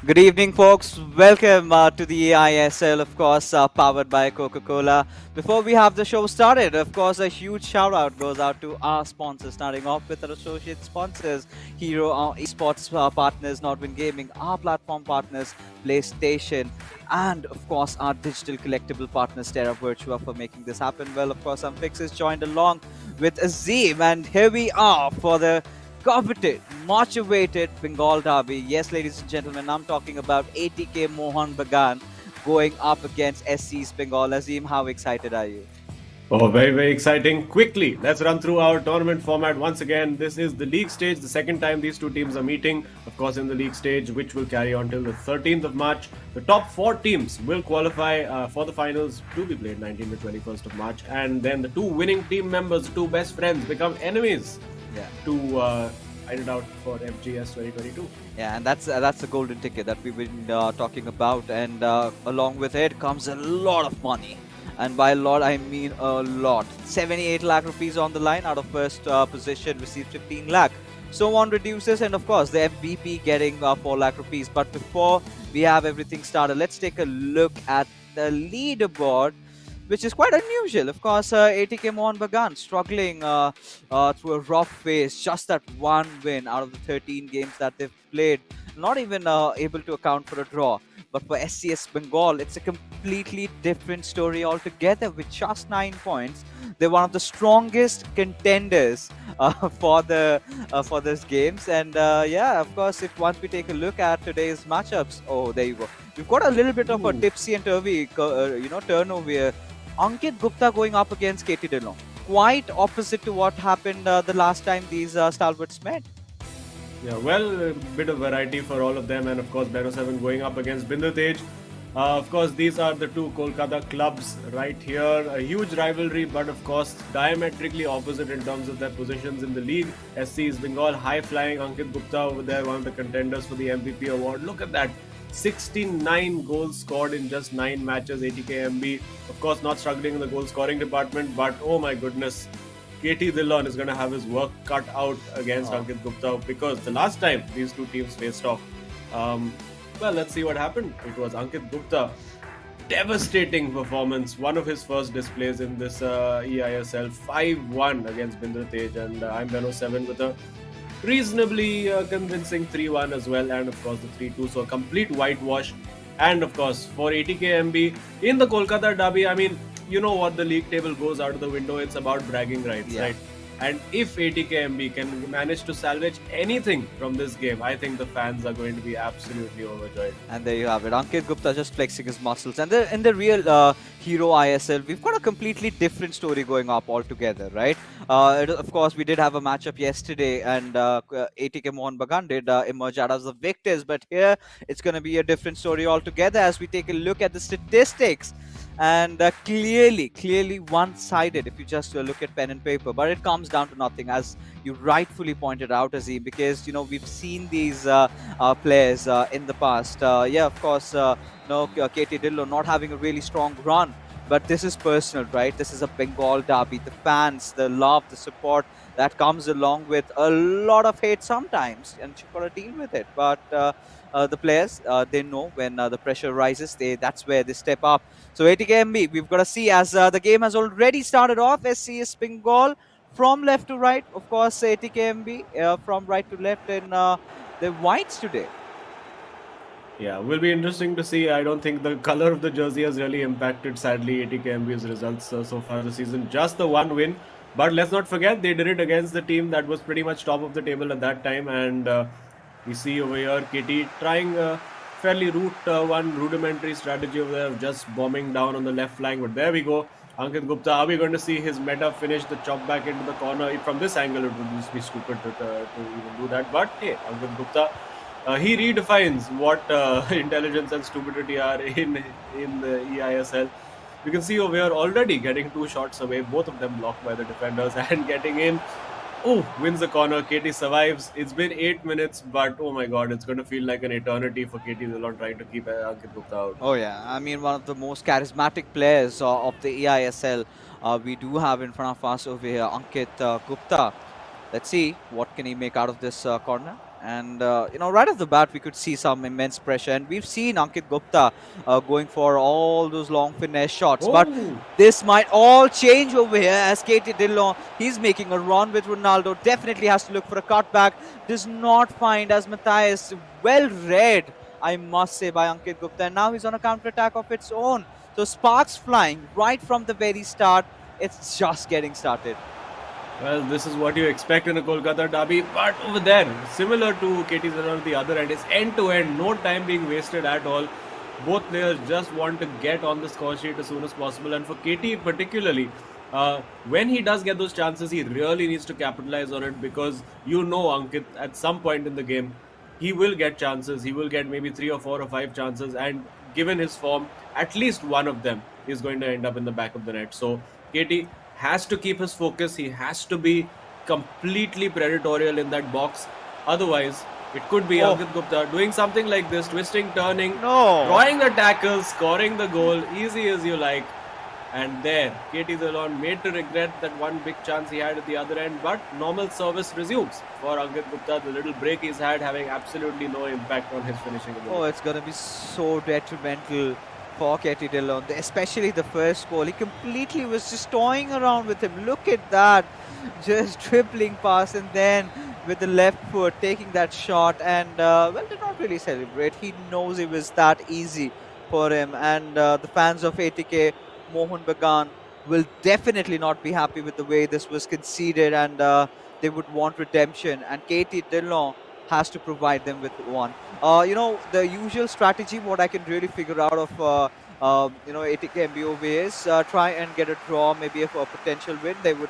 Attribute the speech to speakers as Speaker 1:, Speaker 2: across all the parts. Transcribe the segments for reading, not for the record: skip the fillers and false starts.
Speaker 1: Good evening, folks. Welcome to the eISL, of course, powered by Coca-Cola. Before we have the show started, of course, a huge shout out goes out to our sponsors, starting off with our associate sponsors, Hero, our esports partners, Nordwind Gaming, our platform partners, PlayStation, and of course, our digital collectible partners, Terra Virtua, for making this happen. Well, of course, I'm Fixes joined along with Azim, and here we are for the coveted, much awaited Bengal derby. Yes, ladies and gentlemen, I'm talking about ATK Mohun Bagan going up against SC East Bengal. Azim, how excited are you?
Speaker 2: Oh, very, very exciting. Quickly, let's run through our tournament format once again. This is the league stage, the second time these two teams are meeting. Of course, in the league stage, which will carry on till the 13th of March. The top four teams will qualify for the finals to be played 19th to 21st of March. And then the two winning team members, the two best friends, become enemies
Speaker 1: Yeah.
Speaker 2: to fight it out for FGS 2022.
Speaker 1: Yeah, and that's the golden ticket that we've been talking about, and along with it comes a lot of money, and by a lot I mean a lot. 78 lakh rupees on the line. Out of first position received 15 lakh. So on reduces, and of course the MVP getting 4 lakh rupees. But before we have everything started, let's take a look at the leaderboard, which is quite unusual. Of course, ATK Mohun Bagan struggling through a rough phase. Just that one win out of the 13 games that they've played. Not even able to account for a draw. But for SCS Bengal, it's a completely different story altogether. With just 9 points, they're one of the strongest contenders for this games. And yeah, of course, if once we take a look at today's matchups, oh, there you go. We've got a little bit of a
Speaker 2: Ooh.
Speaker 1: tipsy and turvy, turn over here. Ankit Gupta going up against KT Dillon. Quite opposite to what happened the last time these stalwarts met.
Speaker 2: Yeah, well, a bit of variety for all of them, and of course, Beno 7 going up against Binder Tej. Of course, these are the two Kolkata clubs right here. A huge rivalry, but of course, diametrically opposite in terms of their positions in the league. SC East Bengal, high flying Ankit Gupta over there, one of the contenders for the MVP award. Look at that. 69 goals scored in just 9 matches. ATKMB, of course, not struggling in the goal scoring department, but oh my goodness, KT Dillon is going to have his work cut out against Ankit Gupta, because the last time these two teams faced off, well, let's see what happened. It was Ankit Gupta. Devastating performance, one of his first displays in this eISL. 5-1 against Binder Tej, and I'm Beno 7 with a reasonably convincing 3-1 as well, and of course the 3-2, so a complete whitewash. And of course for ATKMB in the Kolkata derby, I mean, you know what, the league table goes out of the window. It's about bragging rights,
Speaker 1: Yeah.
Speaker 2: right? And if ATKMB can manage to salvage anything from this game, I think the fans are going to be absolutely overjoyed.
Speaker 1: And there you have it. Ankit Gupta just flexing his muscles. And in the real Hero ISL, we've got a completely different story going up altogether, right? Of course, we did have a matchup yesterday, and ATK Mohun Bagan did emerge out as the victors. But here, it's going to be a different story altogether as we take a look at the statistics. And clearly one-sided if you just look at pen and paper, but it comes down to nothing, as you rightfully pointed out, Azim, because we've seen these players in the past. Yeah, of course, KT Dillon not having a really strong run, but this is personal, right? This is a Bengal derby. The fans, the love, the support that comes along with a lot of hate sometimes, and you've got to deal with it. But the players, they know when the pressure rises, that's where they step up. So ATKMB, we've got to see, as the game has already started off. SCS Bengal from left to right. Of course, ATKMB from right to left in the whites today.
Speaker 2: Yeah, will be interesting to see. I don't think the color of the jersey has really impacted, sadly, ATKMB's results so far this season. Just the one win. But let's not forget, they did it against the team that was pretty much top of the table at that time. And we see over here KT trying a fairly one rudimentary strategy over there of just bombing down on the left flank. But there we go. Ankit Gupta, are we going to see his meta finish the chop back into the corner? From this angle, it would just be stupid to even do that. But hey, Ankit Gupta, he redefines what intelligence and stupidity are in the eISL. You can see over here already getting 2 shots away, both of them blocked by the defenders, and getting in. Oh, wins the corner. KT survives. It's been 8 minutes, but oh my god, it's going to feel like an eternity for KT Dillon trying to keep Ankit Gupta out.
Speaker 1: Oh yeah, I mean, one of the most charismatic players of the eISL we do have in front of us over here, Ankit Gupta. Let's see what can he make out of this corner. And right off the bat, we could see some immense pressure, and we've seen Ankit Gupta going for all those long finesse shots. But
Speaker 2: Oh,
Speaker 1: this might all change over here as Katie Dillon, he's making a run with Ronaldo. Definitely has to look for a cutback. Does not find as Matthias. Well read, I must say, by Ankit Gupta. And now he's on a counter attack of its own. So sparks flying right from the very start. It's just getting started.
Speaker 2: well, this is what you expect in a Kolkata derby, but over there, similar to KT's on the other end, is end to end, no time being wasted at all. Both players just want to get on the score sheet as soon as possible, and for KT particularly, when he does get those chances, he really needs to capitalize on it because you know Ankit at some point in the game, he will get chances. He will get maybe 3 or 4 or 5 chances, and given his form, at least one of them is going to end up in the back of the net. So KT has to keep his focus. He has to be completely predatorial in that box. Otherwise, it could be Ankit Gupta doing something like this, twisting, turning,
Speaker 1: No.
Speaker 2: drawing the tackle, scoring the goal, easy as you like. And there, KT Dillon made to regret that one big chance he had at the other end, but normal service resumes for Ankit Gupta. The little break he's had having absolutely no impact on his finishing ability.
Speaker 1: Oh, it's going to be so detrimental for Katie Dillon, especially the first goal. He completely was just toying around with him. Look at that. Just dribbling past and then with the left foot taking that shot and, did not really celebrate. He knows it was that easy for him. And the fans of ATK Mohun Bagan will definitely not be happy with the way this was conceded, and they would want redemption. And Katie Dillon has to provide them with one. The usual strategy, what I can really figure out of ATKMB over is try and get a draw, maybe a potential win. They would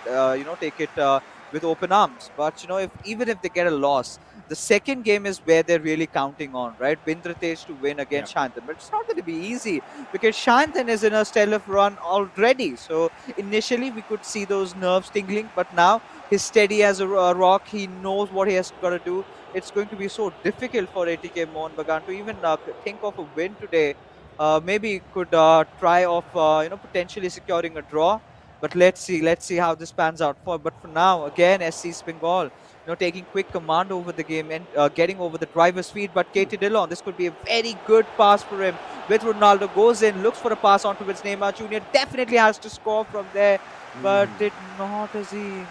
Speaker 1: take it with open arms. But even if they get a loss, the second game is where they're really counting on, right? Bindratej to win against Shantan, but it's not going to be easy because Shantan is in a stellar run already. So initially we could see those nerves tingling, but now he's steady as a rock. He knows what he has got to do. It's going to be so difficult for ATK Mohun Bagan to even think of a win today. Maybe could try of potentially securing a draw, but let's see how this pans out. But for now, again, East Bengal taking quick command over the game and getting over the driver's feet. But Katie Dillon, this could be a very good pass for him. With Ronaldo goes in, looks for a pass on towards Neymar Jr. Definitely has to score from there, but did not as he.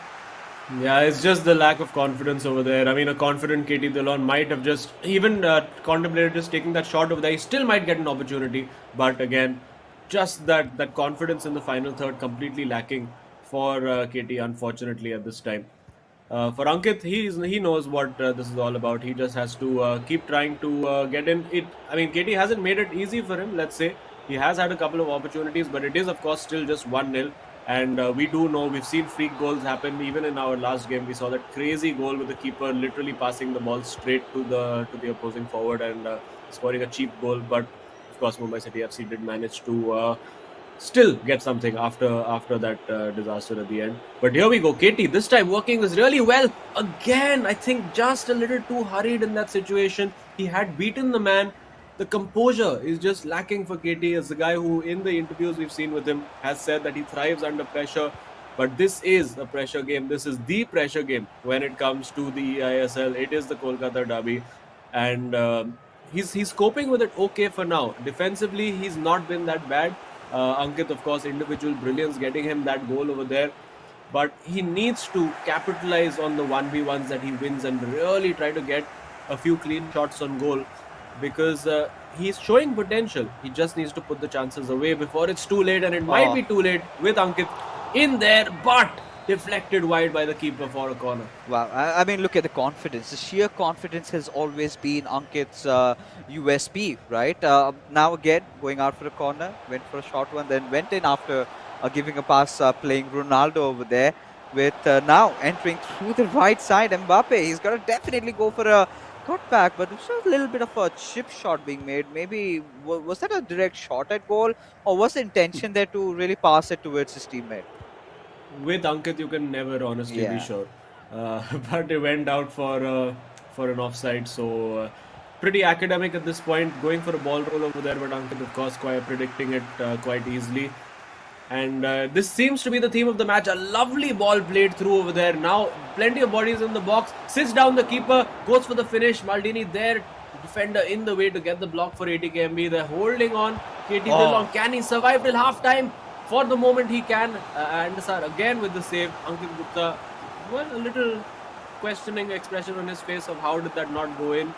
Speaker 2: Yeah, it's just the lack of confidence over there. I mean, a confident KT Dillon might have just even contemplated just taking that shot over there. He still might get an opportunity, but again, just that confidence in the final third completely lacking for KT, unfortunately, at this time. For Ankit, he knows what this is all about. He just has to keep trying to get in. I mean, KT hasn't made it easy for him. Let's say he has had a couple of opportunities, but it is of course still just 1-0. And we do know we've seen freak goals happen. Even in our last game, we saw that crazy goal with the keeper literally passing the ball straight to the opposing forward and scoring a cheap goal. But of course, Mumbai City FC did manage to still get something after that disaster at the end. But here we go, KT this time working this really well again. I think just a little too hurried in that situation. He had beaten the man. The composure is just lacking for KT. As the guy who in the interviews we've seen with him has said that he thrives under pressure. But this is a pressure game. This is the pressure game when it comes to the eISL. It is the Kolkata derby, and he's coping with it okay for now. Defensively, he's not been that bad. Ankit, of course, individual brilliance getting him that goal over there. But he needs to capitalize on the 1v1s that he wins and really try to get a few clean shots on goal because he's showing potential. He just needs to put the chances away before it's too late, and it might be too late with Ankit in there, but deflected wide by the keeper for a corner.
Speaker 1: Wow, I mean, look at the confidence. The sheer confidence has always been Ankit's USP, right? Now again, going out for a corner, went for a short one, then went in after giving a pass, playing Ronaldo over there. With now entering through the right side, Mbappe. He's got to definitely go for a cutback, but there's a little bit of a chip shot being made. Maybe was that a direct shot at goal, or was the intention there to really pass it towards his teammate?
Speaker 2: With Ankit, you can never honestly be sure. But it went out for an offside, so pretty academic at this point, going for a ball roll over there. But Ankit, of course, quite predicting it quite easily. And this seems to be the theme of the match. A lovely ball played through over there. Now plenty of bodies in the box. Sits down the keeper, goes for the finish. Maldini there, defender in the way to get the block for ATKMB. They're holding on. KT Dillon, can he survive till half time? For the moment he can. Andasar again with the save. Ankit Gupta, well, a little questioning expression on his face of how did that not go in.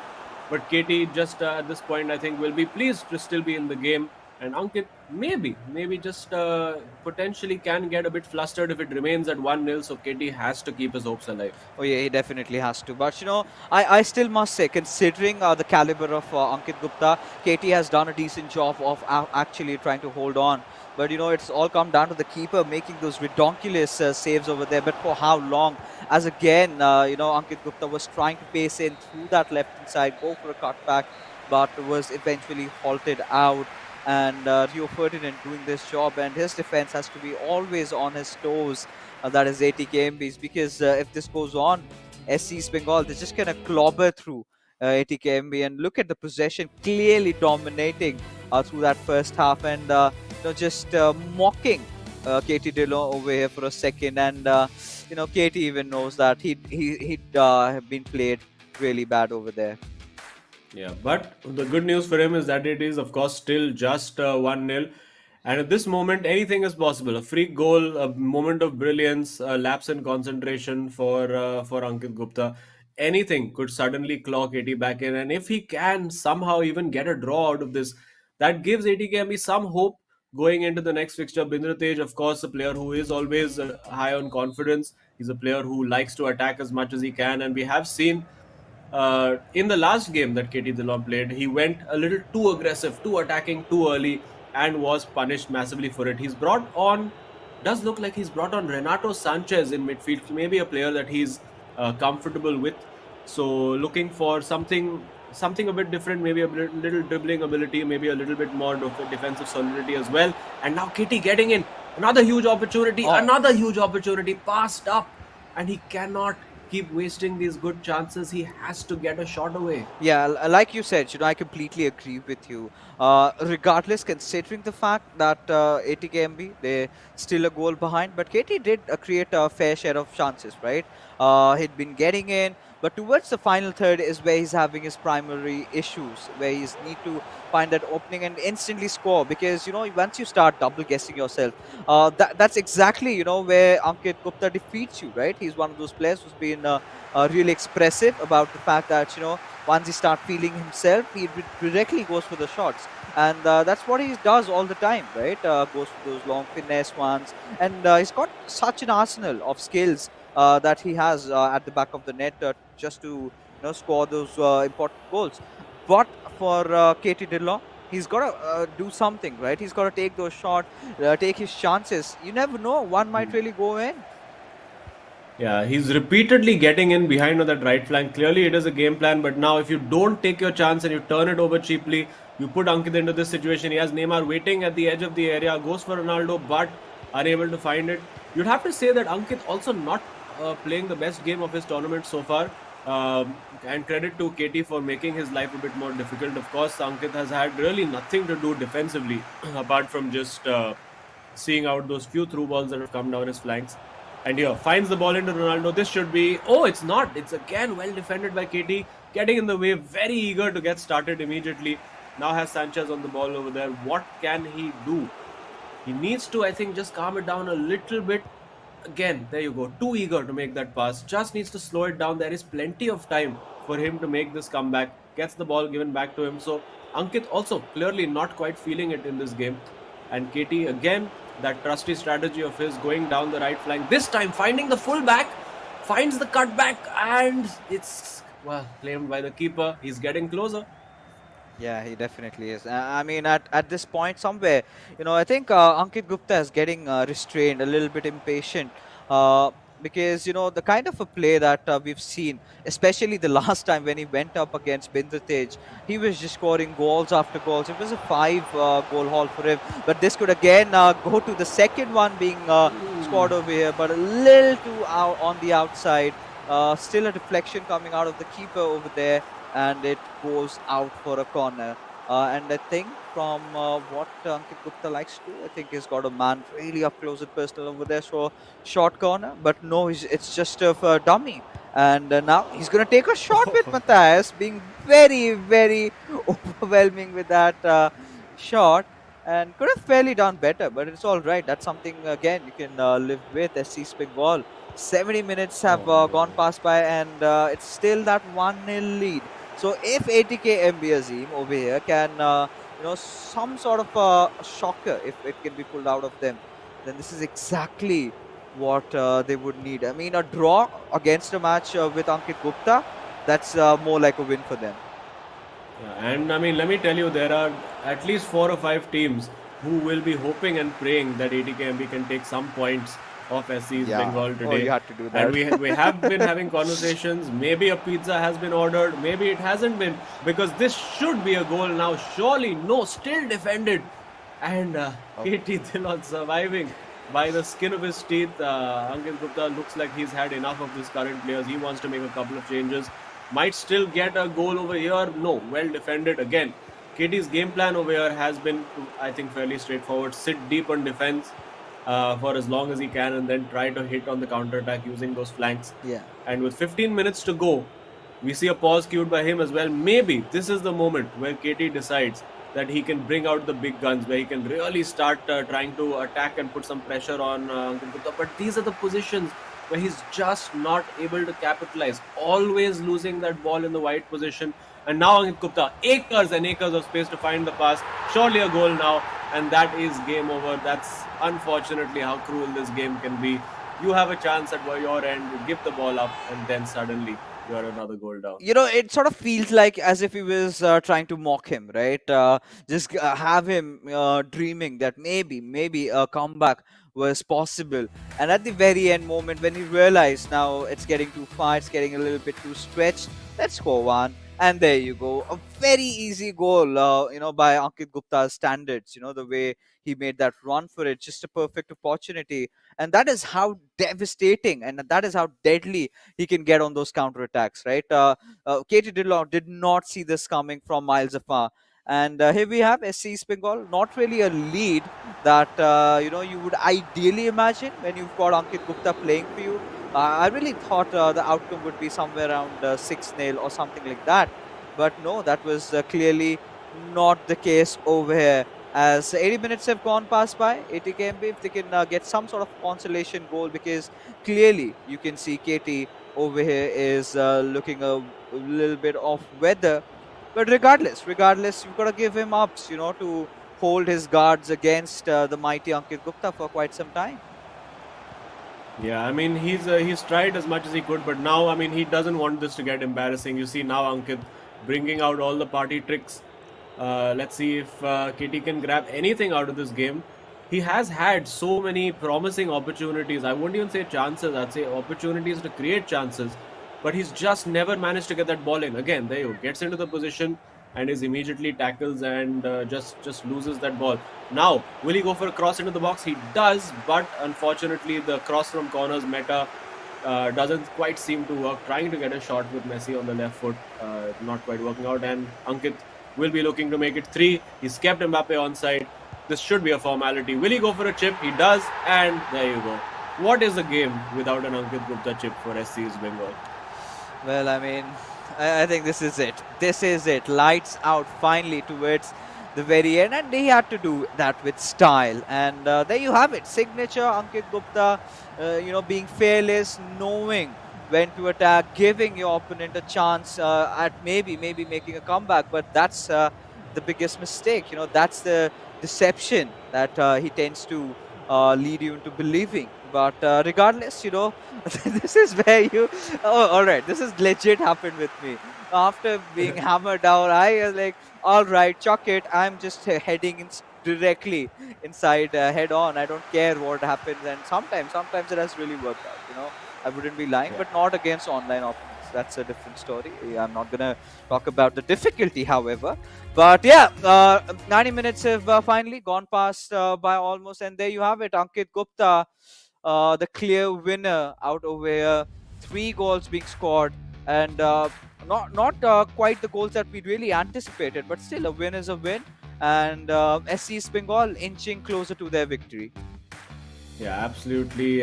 Speaker 2: But KT just at this point I think will be pleased to still be in the game. And Ankit maybe just potentially can get a bit flustered if it remains at 1-0. So KT has to keep his hopes alive.
Speaker 1: Oh yeah, he definitely has to. But I still must say, considering the caliber of Ankit Gupta, KT has done a decent job of actually trying to hold on. But it's all come down to the keeper making those redonkulous saves over there. But for how long? As again, Ankit Gupta was trying to pace in through that left hand side, go for a cutback, but was eventually halted out. And Rio Ferdinand doing this job, and his defense has to be always on his toes. That is ATKMB's, because if this goes on, East Bengal, they're just gonna clobber through ATKMB. And look at the possession, clearly dominating through that first half, and just mocking KT Dillon over here for a second. And KT even knows that he'd have been played really bad over there.
Speaker 2: Yeah, but the good news for him is that it is, of course, still just 1-0. And at this moment, anything is possible. A free goal, a moment of brilliance, a lapse in concentration for Ankit Gupta. Anything could suddenly claw KT back in. And if he can somehow even get a draw out of this, that gives ATKMB some hope going into the next fixture. Binder Tej, of course, a player who is always high on confidence. He's a player who likes to attack as much as he can. And we have seen in the last game that KT Dillon played, he went a little too aggressive, too attacking too early, and was punished massively for it. Does look like he's brought on Renato Sanchez in midfield, maybe a player that he's comfortable with. So looking for something a bit different, maybe a little dribbling ability, maybe a little bit more defensive solidity as well. And now KT getting in, another huge opportunity, passed up, and he cannot keep wasting these good chances. He has to get a shot away.
Speaker 1: Yeah, like you said, I completely agree with you. Regardless, considering the fact that ATKMB, they're still a goal behind, but KT did create a fair share of chances, right? He'd been getting in, but towards the final third is where he's having his primary issues, where he's need to find that opening and instantly score. Because once you start double guessing yourself, that's exactly where Ankit Gupta defeats you, right? He's one of those players who's been really expressive about the fact that once he starts feeling himself, he directly goes for the shots. And that's what he does all the time, right? Goes for those long finesse ones. And he's got such an arsenal of skills that he has at the back of the net just to score those important goals. But for KT Dillon, he's got to do something, right? He's got to take those shots, take his chances. You never know, one might really go in.
Speaker 2: Yeah, he's repeatedly getting in behind on that right flank. Clearly, it is a game plan, but now if you don't take your chance and you turn it over cheaply, you put Ankit into this situation. He has Neymar waiting at the edge of the area, goes for Ronaldo, but unable to find it. You'd have to say that Ankit also not playing the best game of his tournament so far. And credit to KT for making his life a bit more difficult. Of course, Ankit has had really nothing to do defensively apart from just seeing out those few through balls that have come down his flanks. And here, finds the ball into Ronaldo. This should be... Oh, it's not. It's again well defended by KT. Getting in the way, very eager to get started immediately. Now has Sanchez on the ball over there. What can he do? He needs to, I think, just calm it down a little bit. Again, there you go. Too eager to make that pass. Just needs to slow it down. There is plenty of time for him to make this comeback. Gets the ball given back to him. So, Ankit also clearly not quite feeling it in this game. And KT, again, that trusty strategy of his going down the right flank. This time, finding the fullback. Finds the cutback. And it's, well, claimed by the keeper. He's getting closer.
Speaker 1: Yeah, he definitely is. I mean, at this point somewhere, I think Ankit Gupta is getting restrained, a little bit impatient, because the kind of a play that we've seen, especially the last time when he went up against Binder Tej, he was just scoring goals after goals. It was a 5-goal haul for him, but this could again go to the second one being scored over here, but a little too out on the outside. Still a deflection coming out of the keeper over there, and it goes out for a corner. And I think from what Ankit Gupta likes to do, I think he's got a man really up close and personal over there for short corner. But no, it's just a dummy. And now he's going to take a shot with Matthias, being very, very overwhelming with that shot. And could have fairly done better, but it's all right. That's something, again, you can live with. East Bengal. 70 minutes
Speaker 2: Oh
Speaker 1: have
Speaker 2: my
Speaker 1: gone
Speaker 2: God.
Speaker 1: past by, and it's still that 1-0 lead. So if ATKMB Azim over here can, some sort of a shocker, if it can be pulled out of them, then this is exactly what they would need. I mean, a draw against a match with Ankit Gupta, that's more like a win for them.
Speaker 2: Yeah, and I mean, let me tell you, there are at least 4 or 5 teams who will be hoping and praying that ATKMB can take some points off SC's
Speaker 1: Yeah.
Speaker 2: Bengal
Speaker 1: Oh, you
Speaker 2: today.
Speaker 1: had to do
Speaker 2: And
Speaker 1: that.
Speaker 2: we have been having conversations. Maybe a pizza has been ordered, maybe it hasn't been, because this should be a goal now. Surely, no, still defended. And
Speaker 1: Oh.
Speaker 2: KT Dhillon surviving by the skin of his teeth. Ankit Gupta looks like he's had enough of these current players. He wants to make a couple of changes. Might still get a goal over here. No, well defended again. KT's game plan over here has been, I think, fairly straightforward. Sit deep on defense for as long as he can and then try to hit on the counter attack using those flanks.
Speaker 1: Yeah.
Speaker 2: And with 15 minutes to go, we see a pause cued by him as well. Maybe this is the moment where KT decides that he can bring out the big guns, where he can really start trying to attack and put some pressure on Ankit Gupta. But these are the positions where he's just not able to capitalize, always losing that ball in the wide position. And now Ankit Gupta, acres and acres of space to find the pass. Surely a goal now, and that is game over. That's unfortunately how cruel this game can be. You have a chance at your end, you give the ball up, and then suddenly you're another goal down.
Speaker 1: It sort of feels like as if he was trying to mock him, right? Just have him dreaming that maybe a comeback was possible. And at the very end moment, when he realized now it's getting too far, it's getting a little bit too stretched, let's score one. And there you go. A very easy goal, by Ankit Gupta's standards, the way he made that run for it, just a perfect opportunity. And that is how devastating and that is how deadly he can get on those counter attacks, right? Katie did not see this coming from miles afar. And here we have SC East Bengal, not really a lead that you would ideally imagine when you've got Ankit Gupta playing for you. I really thought the outcome would be somewhere around 6-0 or something like that. But no, that was clearly not the case over here. As 80 minutes have gone past by, ATKMB, if they can get some sort of consolation goal, because clearly you can see KT over here is looking a little bit off weather. But regardless, you've got to give him ups, to hold his guards against the mighty Ankit Gupta for quite some time.
Speaker 2: Yeah, I mean he's tried as much as he could, but now I mean he doesn't want this to get embarrassing. You see now Ankit bringing out all the party tricks. Let's see if KT can grab anything out of this game. He has had so many promising opportunities. I wouldn't even say chances. I'd say opportunities to create chances, but he's just never managed to get that ball in. Again, there you go. Gets into the position and is immediately tackles and just loses that ball. Now, will he go for a cross into the box? He does, but unfortunately, the cross from corners meta doesn't quite seem to work. Trying to get a shot with Messi on the left foot, not quite working out. And Ankit will be looking to make it 3. He's kept Mbappe on side. This should be a formality. Will he go for a chip? He does, and there you go. What is a game without an Ankit Gupta chip for SC's Bengal?
Speaker 1: Well, I mean, I think this is it. This is it. Lights out finally towards the very end. And he had to do that with style. And there you have it. Signature Ankit Gupta, being fearless, knowing when to attack, giving your opponent a chance at maybe making a comeback. But that's the biggest mistake. That's the deception that he tends to lead you into believing. But regardless, this is where you. Oh, all right. This is legit happened with me. After being hammered down, I was like, all right, chuck it. I'm just heading directly inside, head on. I don't care what happens. And sometimes it has really worked out. I wouldn't be lying,
Speaker 2: Yeah.
Speaker 1: but not against online opponents. That's a different story. I'm not gonna talk about the difficulty, however. But yeah, 90 minutes have finally gone past by almost, and there you have it. Ankit Gupta, the clear winner out over here. 3 goals being scored, and not quite the goals that we really anticipated, but still a win is a win, and SC East Bengal inching closer to their victory.
Speaker 2: Yeah, absolutely.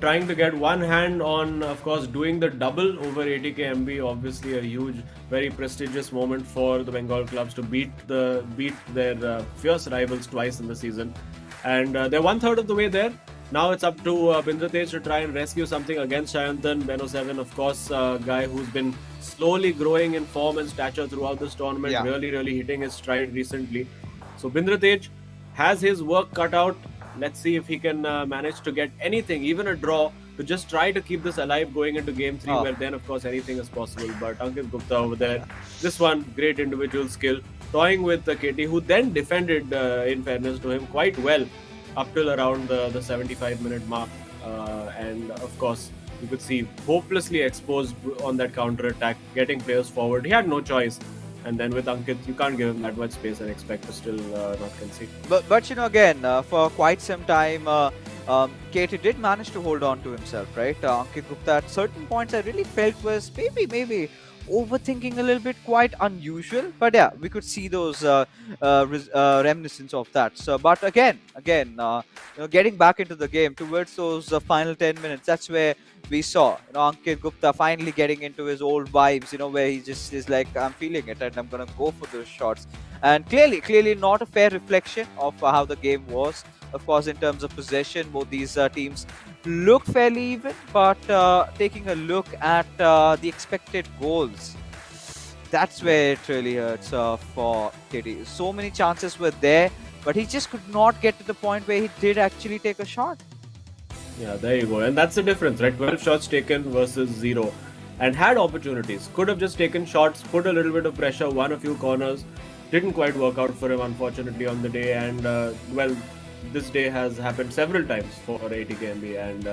Speaker 2: Trying to get one hand on, of course, doing the double over ATKMB. Obviously, a huge, very prestigious moment for the Bengal clubs to beat their fierce rivals twice in the season, and they're 1/3 of the way there. Now it's up to Bindratej to try and rescue something against Shayantan. Beno 7, of course, a guy who's been slowly growing in form and stature throughout this tournament.
Speaker 1: Yeah.
Speaker 2: Really hitting his stride recently. So Bindratej has his work cut out. Let's see if he can manage to get anything, even a draw, to just try to keep this alive going into game 3, where then, of course, anything is possible. But Ankit Gupta over there, this one, great individual skill, toying with KT, who then defended, in fairness to him, quite well up till around the 75-minute mark. And, of course, you could see hopelessly exposed on that counter-attack, getting players forward. He had no choice. And then with Ankit, you can't give him that much space and expect to still not concede.
Speaker 1: But you know, again, for quite some time, KT did manage to hold on to himself, right? Ankit Gupta at certain points I really felt was maybe overthinking a little bit, quite unusual. But yeah, we could see those reminiscence of that. So, but again, getting back into the game towards those final 10 minutes, that's where we saw, Ankit Gupta finally getting into his old vibes, where he just is like, I'm feeling it and I'm gonna go for those shots. And clearly not a fair reflection of how the game was. Of course, in terms of possession, both these teams look fairly even, but taking a look at the expected goals, that's where it really hurts for KT. So many chances were there, but he just could not get to the point where he did actually take a shot.
Speaker 2: Yeah, there you go. And that's the difference, right? 12 shots taken versus 0. And had opportunities. Could have just taken shots, put a little bit of pressure, won a few corners. Didn't quite work out for him, unfortunately, on the day. And, well, this day has happened several times for ATKMB and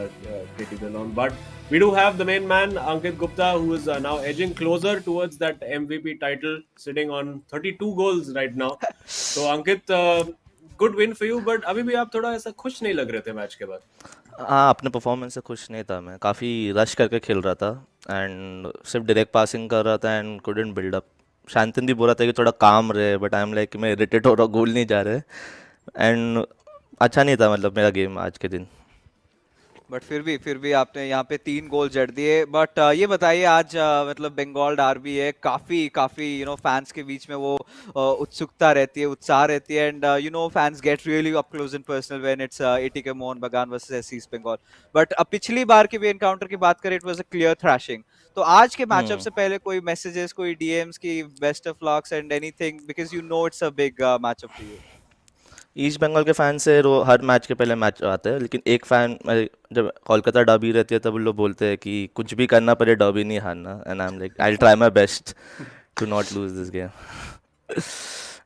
Speaker 2: KT Dillon. But we do have the main man, Ankit Gupta, who is now edging closer towards that MVP title, sitting on 32 goals right now. So, Ankit, good win for you, but अभी भी आप थोड़ा ऐसा खुश नहीं लग रहे थे मैच के बाद.
Speaker 3: हाँ, अपने परफॉर्मेंस से खुश नहीं था मैं. काफ़ी रश करके खेल रहा था एंड सिर्फ डायरेक्ट पासिंग कर रहा था and couldn't build up. Shantanu भी बोल रहा था कि थोड़ा काम रहे, बट आई एम लाइक मैं इरिटेट हो रहा हूँ, गोल नहीं जा रहे एंड अच्छा नहीं था मतलब मेरा गेम आज के दिन.
Speaker 1: बट फिर भी आपने यहाँ पे 3 गोल जड़ दिए. बट ये बताइए, आज मतलब बंगाल डार्बी है, काफी फैंस के बीच में वो उत्सुकता रहती है, उत्साह रहती है, and fans get really up close and personal when it's ATK Mohun Bagan versus SC East Bengal. But पिछली बार के भी एनकाउंटर की बात करें, it was a clear thrashing. तो आज के मैचअप से पहले कोई मैसेजेस, कोई DMs की best of lucks and anything, because it's a big matchup for you.
Speaker 3: East Bengal के फैन से वो हर मैच के पहले मैच आते हैं, लेकिन एक फैन जब कोलकाता डर्बी रहती है तब लोग बोलते हैं कि कुछ भी करना पड़े डर्बी नहीं हारना, and I am like I will try my best to not lose this game.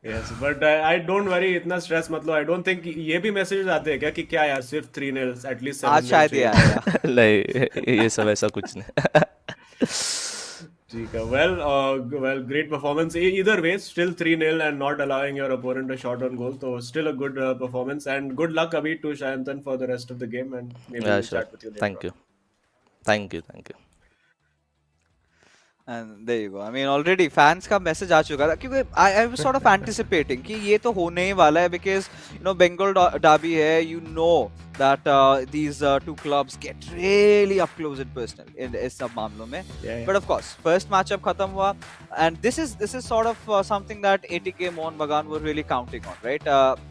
Speaker 2: Yes, but I don't worry, इतना स्ट्रेस मत लो. I don't think ये भी मैसेज आते हैं क्या कि क्या यार सिर्फ 3-0 एटलीस्ट 7-0
Speaker 1: आज शायद ये आएगा.
Speaker 3: नहीं, ये सब ऐसा कुछ नहीं.
Speaker 2: ठीक है. Well, great performance. Either way, still 3-0 and not allowing your opponent a shot on goal. So still a good performance, and good luck Abhi to Shayantan for the rest of the game, and maybe we'll
Speaker 3: sure.
Speaker 2: chat with you later.
Speaker 3: Thank you.
Speaker 1: And there you go. I mean, already fans का message आ चुका था, क्योंकि I was sort of anticipating कि ये तो होने ही वाला है, because Bengal derby है, that these two clubs get really up close and personal in इस सब मामलों में.
Speaker 2: Yeah.
Speaker 1: But of course, first matchup खत्म हुआ, and this is sort of something that ATK Mohun Bagan were really counting on, right?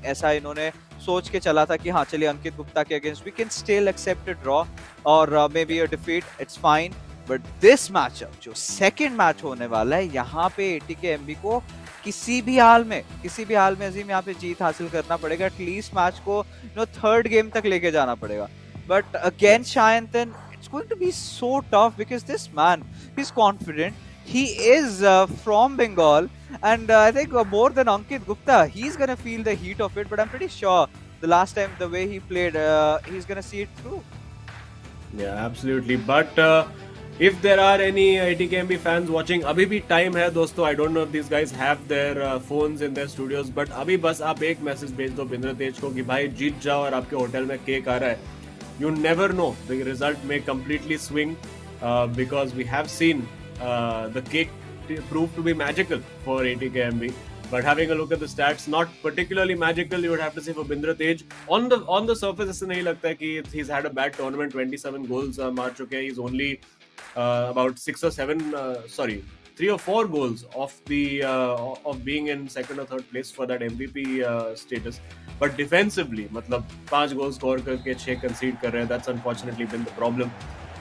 Speaker 1: ऐसा इन्होंने सोच के चला था कि हाँ चलिए अंकित गुप्ता के against we can still accept a draw or maybe a defeat, it's fine. But this matchup जो सेकंड मैच होने वाला है, यहाँ पे ATKMB को किसी भी हाल में अजीम यहाँ पे जीत हासिल करना पड़ेगा. एटलीस्ट मैच को थर्ड गेम तक लेके जाना पड़ेगा. But against Shayantan it's going to be so tough, because this man he is confident. He is from Bengal, and I think more than Ankit Gupta, he's gonna feel the heat of it. But I'm pretty sure the last time the way he played, he's gonna see it through.
Speaker 2: Yeah, absolutely. But if there are any ATKMB fans watching, अभी भी time है दोस्तों. I don't know if these guys have their phones in their studios, but अभी बस आप एक message भेज दो बिंद्रतेज को कि भाई जीत जाओ और आपके होटल में केक आ रहा है. You never know, the result may completely swing, because we have seen the cake proved to be magical for ATKMB. But having a look at the stats, not particularly magical, you would have to say, for Bindra Tej. On the surface, ऐसे नहीं लगता है कि he's had a bad tournament. 27 goals मार चुके हैं. He's only about 6 or 7, sorry, 3 or 4 goals of being in second or third place for that MVP status. But defensively, मतलब 5 goals score करके 6 concede कर रहे हैं. That's unfortunately been the problem.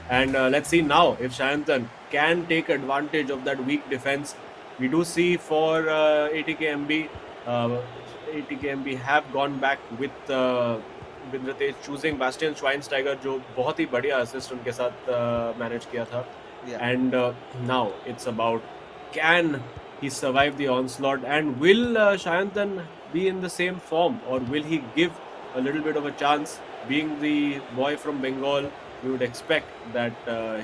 Speaker 2: And let's see now if Shayantan can take advantage of that weak defense. We do see for ATKMB, ATKMB have gone back with Bindra Tej choosing Bastian Schweinsteiger, जो बहुत ही बढ़िया assist उनके साथ manage किया था.
Speaker 1: Yeah.
Speaker 2: And now it's about, can he survive the onslaught, and will Shayantan be in the same form, or will he give a little bit of a chance? Being the boy from Bengal, we would expect that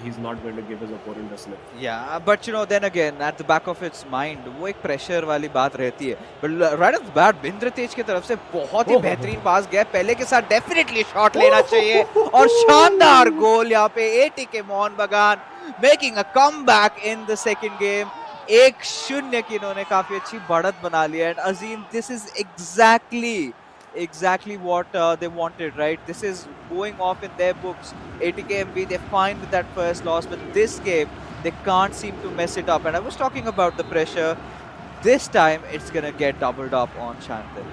Speaker 2: he's not going to give his opponent a slip.
Speaker 1: Yeah, but you know, then again, at the back of its mind, वो एक pressure वाली बात रहती है. But right off the bat, Bindra तेज की तरफ से बहुत ही बेहतरीन पास गया. पहले के साथ definitely shot लेना चाहिए. और शानदार गोल यहाँ पे ATK Mohun Bagan making a comeback in the second game. 1-0 की इन्होंने काफी अच्छी बढ़त बना लिया. And Azim, this is exactly what they wanted, right? This is going off in their books. ATKMB, they're fine with that first loss, but this game, they can't seem to mess it up. And I was talking about the pressure. This time, it's going to get doubled up on Shayantan.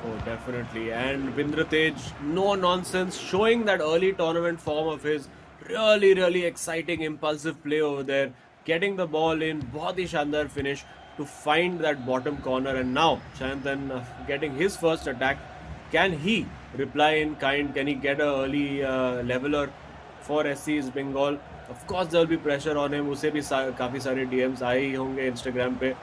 Speaker 2: Oh, definitely. And Bindra Tej, no nonsense, showing that early tournament form of his. Really exciting, impulsive play over there. Getting the ball in, बहुत ही शानदार finish to find that bottom corner. And now Shayantan getting his first attack. Can he reply in kind? Can he get an early leveler for East Bengal? Of course there will be pressure on him. उसे भी काफ़ी सारे DMs आए ही होंगे Instagram पे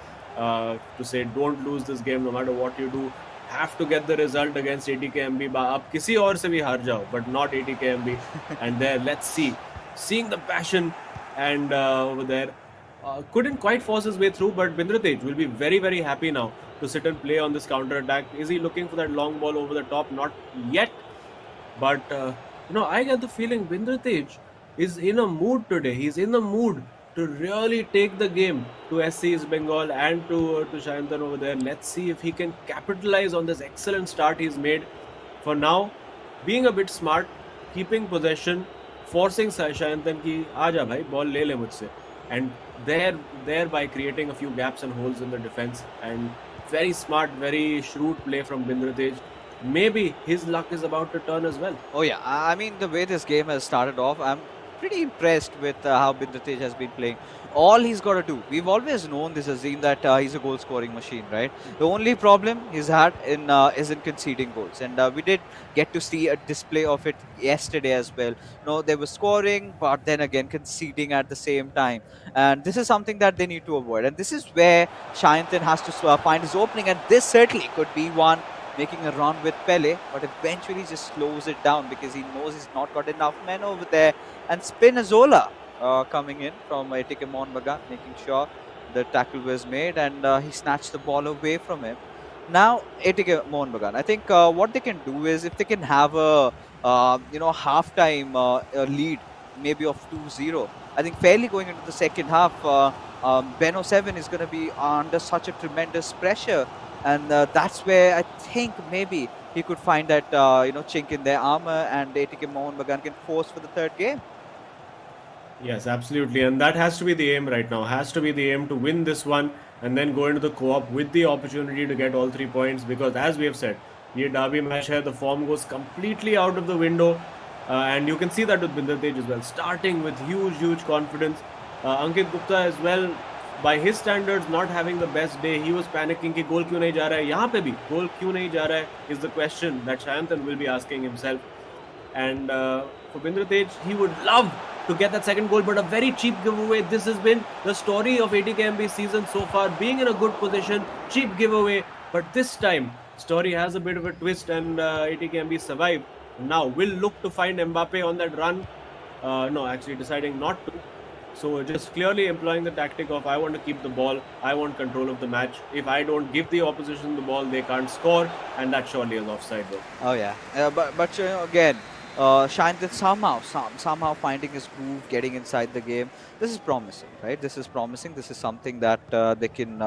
Speaker 2: to say don't lose this game no matter what you do. Have to get the result against ATKMB. आप किसी और से भी हार जाओ, but not ATKMB. And there, let's see. Seeing the passion and over there. Couldn't quite force his way through, but Bindra Tej will be very happy now to sit and play on this counter attack. Is he looking for that long ball over the top? Not yet. But I get the feeling Bindra Tej is in a mood today. He's in the mood to really take the game to East Bengal and to Shayantan over there. Let's see if he can capitalize on this excellent start he's made. For now, being a bit smart, keeping possession, forcing Shayantan ki aaja bhai, ball le le mujhse. And thereby creating a few gaps and holes in the defense. And very smart, very shrewd play from Bindra Tej. Maybe his luck is about to turn as well.
Speaker 1: Oh yeah, I mean, the way this game has started off, I'm pretty impressed with how Bindra Tej has been playing. All he's got to do, we've always known this Azim that he's a goal scoring machine, right? The only problem he's had is in conceding goals, and we did get to see a display of it yesterday as well. They were scoring, but then again conceding at the same time, and this is something that they need to avoid. And this is where Shayantan has to find his opening, and this certainly could be one, making a run with Pele, but eventually just slows it down because he knows he's not got enough men over there. And Spinazzola coming in from ATK Mohun Bagan, making sure the tackle was made, and he snatched the ball away from him. Now ATK Mohun Bagan, I think what they can do is, if they can have a half-time lead, maybe of 2-0, I think fairly going into the second half, Beno 7 is going to be under such a tremendous pressure. And that's where I think maybe he could find that chink in their armor, and ATK Mohun Bagan can force for the third game.
Speaker 2: Yes, absolutely. And that has to be the aim right now. Has to be the aim to win this one and then go into the co-op with the opportunity to get all 3 points. Because as we have said, ये derby match hai, the form goes completely out of the window. And you can see that with Bindra Tej as well. Starting with huge confidence. Ankit Gupta as well, by his standards, not having the best day. He was panicking कि goal क्यों नहीं जा रहा है. यहाँ पे भी goal क्यों नहीं जा रहा है is the question that Shayantan will be asking himself. And for Bindra Tej, he would love to get that second goal, but a very cheap giveaway. This has been the story of ATKMB season so far, being in a good position, cheap giveaway. But this time, story has a bit of a twist, and ATKMB survived. Now will look to find Mbappe on that run. No, actually deciding not to. So just clearly employing the tactic of, I want to keep the ball, I want control of the match. If I don't give the opposition the ball, they can't score, and that surely is offside though.
Speaker 1: Oh yeah, but again, Shantan somehow finding his groove, getting inside the game. This is promising, right? This is promising. This is something that they can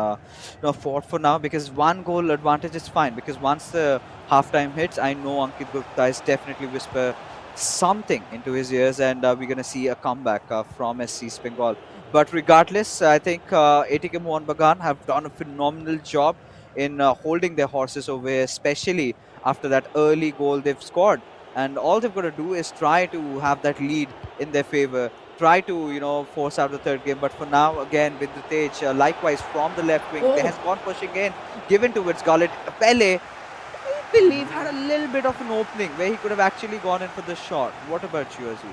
Speaker 1: afford for now, because one goal advantage is fine. Because once the halftime hits, I know Ankit Gupta is definitely whisper something into his ears, and we're going to see a comeback from East Bengal. But regardless, I think ATK Mohun Bagan have done a phenomenal job in holding their horses over here, especially after that early goal they've scored. And all they've got to do is try to have that lead in their favor, try to force out the third game. But for now, again, with the Tej, likewise from the left wing, they
Speaker 2: Oh,
Speaker 1: has gone pushing in, given towards Gullit. Pele, I believe, had a little bit of an opening where he could have actually gone in for the shot. What about you, Aziz?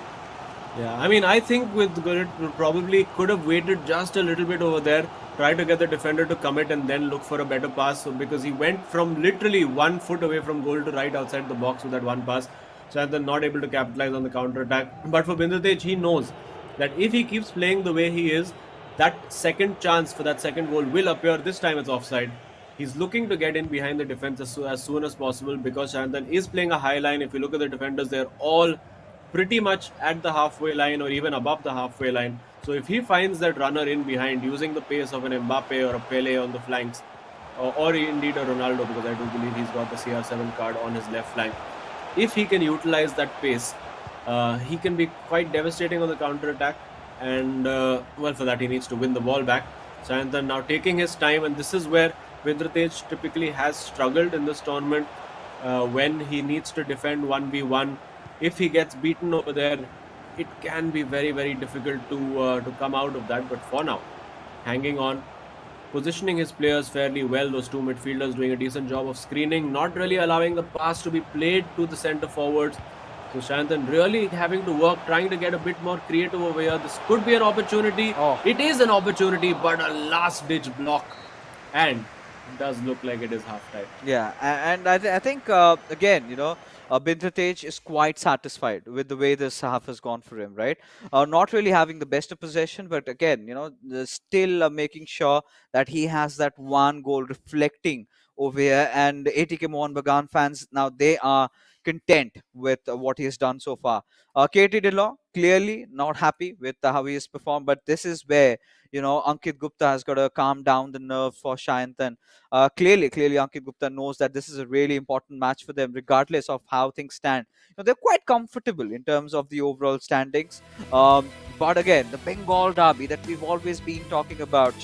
Speaker 2: yeah. I mean, I think with Gullit probably could have waited just a little bit over there, try to get the defender to commit and then look for a better pass. So because he went from literally 1 foot away from goal to right outside the box with that one pass, so then not able to capitalize on the counter attack. But for Bindatej, he knows that if he keeps playing the way he is, that second chance for that second goal will appear. This time it's offside. He's looking to get in behind the defense as soon as possible, because Shantan is playing a high line. If you look at the defenders, they're all pretty much at the halfway line or even above the halfway line. So if he finds that runner in behind using the pace of an Mbappe or a Pele on the flanks, or indeed a Ronaldo, because I do believe he's got the CR7 card on his left flank, if he can utilize that pace, he can be quite devastating on the counter attack. And well, for that he needs to win the ball back. Sayantan now taking his time, and this is where Vidratej typically has struggled in this tournament, when he needs to defend 1v1. If he gets beaten over there, it can be very, very difficult to come out of that. But for now, hanging on, positioning his players fairly well. Those two midfielders doing a decent job of screening, not really allowing the pass to be played to the centre forwards. So Shantan really having to work, trying to get a bit more creative over here. This could be an opportunity.
Speaker 1: Oh.
Speaker 2: It is an opportunity, but a last-ditch block. And it does look like it is half-time.
Speaker 1: Yeah, and I think again, Bindratej is quite satisfied with the way this half has gone for him, right? Not really having the best of possession, but again, still making sure that he has that one goal reflecting over here. And ATK Mohun Bagan fans now, they are content with what he has done so far. KT Dillon clearly not happy with how he has performed, but this is where Ankit Gupta has got to calm down the nerve for Shayantan. Clearly, Ankit Gupta knows that this is a really important match for them, regardless of how things stand. They're quite comfortable in terms of the overall standings. But again, the Bengal derby that we've always been talking about,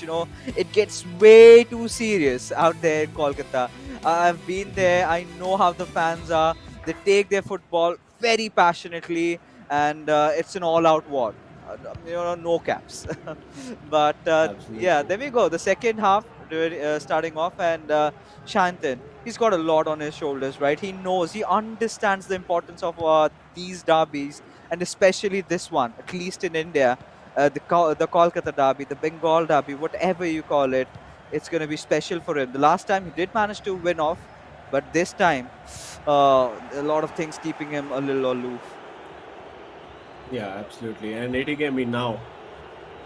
Speaker 1: it gets way too serious out there in Kolkata. I've been there. I know how the fans are. They take their football very passionately, and it's an all-out war. No caps. But yeah,
Speaker 2: Absolutely.
Speaker 1: there we go. The second half starting off, and Shantan, he's got a lot on his shoulders, right? He knows, he understands the importance of these derbies, and especially this one, at least in India, the Kolkata derby, the Bengal derby, whatever you call it, it's going to be special for him. The last time he did manage to win off, but this time, a lot of things keeping him a little aloof.
Speaker 2: Yeah, absolutely. And ATKMB now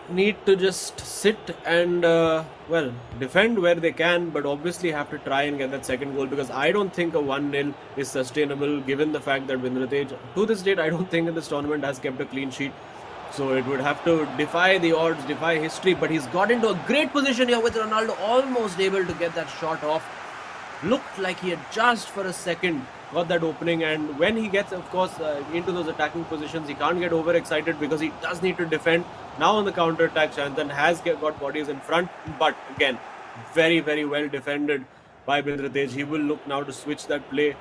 Speaker 2: need to just sit and well, defend where they can, but obviously have to try and get that second goal, because I don't think a 1-0 is sustainable, given the fact that Bindratej to this date, I don't think in this tournament has kept a clean sheet. So it would have to defy the odds, defy history. But he's got into a great position here with Ronaldo almost able to get that shot off. Looked like he had just for a second got that opening, and when he gets, of course, into those attacking positions, he can't get overexcited because he does need to defend. Now on the counter attack, Shantan has got bodies in front, but again, very, very well defended by Bindratej. He will look now to switch that play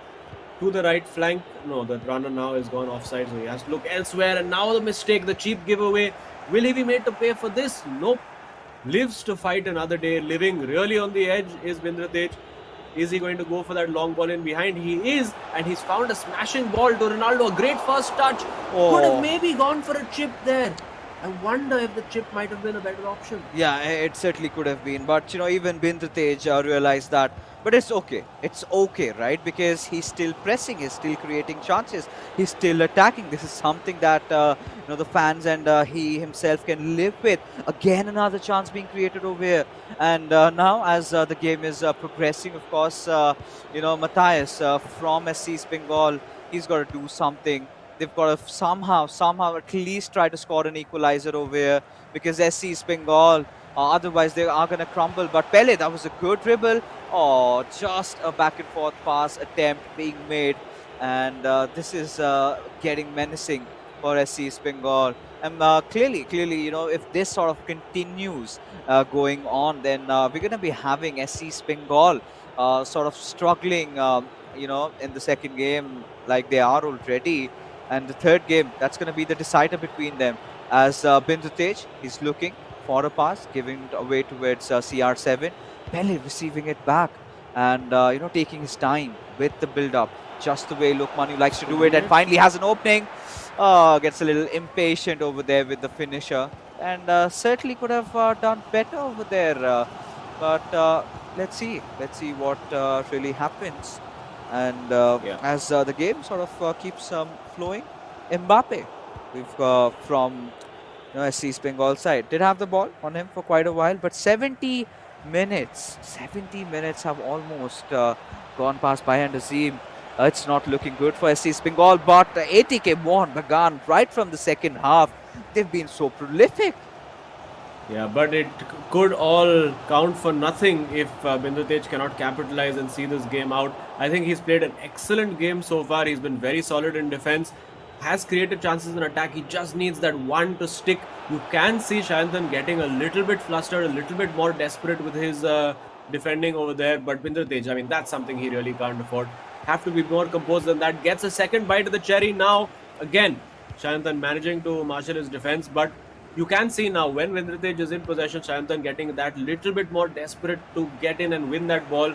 Speaker 2: to the right flank. No, the runner now is gone offside, so he has to look elsewhere. And now the mistake, the cheap giveaway. Will he be made to pay for this? Nope. Lives to fight another day. Living really on the edge is Bindratej. Is he going to go for that long ball in behind? He is, and he's found a smashing ball to Ronaldo. A great first touch. Could have maybe gone for a chip there. I wonder if the chip might have been a better option.
Speaker 1: Yeah, it certainly could have been. But, even Bindratej realized that. But it's okay. It's okay, right? Because he's still pressing. He's still creating chances. He's still attacking. This is something that, the fans and he himself can live with. Again, another chance being created over here. And now, as the game is progressing, of course, Matthias from SC Bengal, he's got to do something they've got to somehow at least try to score an equalizer over here, because SC East Bengal, otherwise they are going to crumble. But Pele, that was a good dribble. Oh, just a back and forth pass attempt being made. And this is getting menacing for SC East Bengal. And clearly, if this sort of continues going on, then we're going to be having SC East Bengal sort of struggling, in the second game like they are already. And the third game, that's going to be the decider between them. As Bindu Tej, he's looking for a pass, giving it away towards CR7. Pele receiving it back and, taking his time with the build-up, just the way Lokmanu likes to do it, and finally has an opening. Gets a little impatient over there with the finisher, and certainly could have done better over there. But let's see what really happens. And as the game sort of keeps flowing, Mbappe, from SC East Bengal side, did have the ball on him for quite a while, but 70 minutes have almost gone past by, and Azim, it's not looking good for SC East Bengal. But ATK Mohun Bagan, right from the second half, they've been so prolific.
Speaker 2: Yeah, but it could all count for nothing if Bindu Tej cannot capitalize and see this game out. I think he's played an excellent game so far. He's been very solid in defense, has created chances in attack. He just needs that one to stick. You can see Shayantan getting a little bit flustered, a little bit more desperate with his defending over there. But Bindu Tej, I mean, that's something he really can't afford. Have to be more composed than that. Gets a second bite of the cherry now. Again, Shayantan managing to marshal his defense, but you can see now when Bindu Tej is in possession, Shayantan getting that little bit more desperate to get in and win that ball.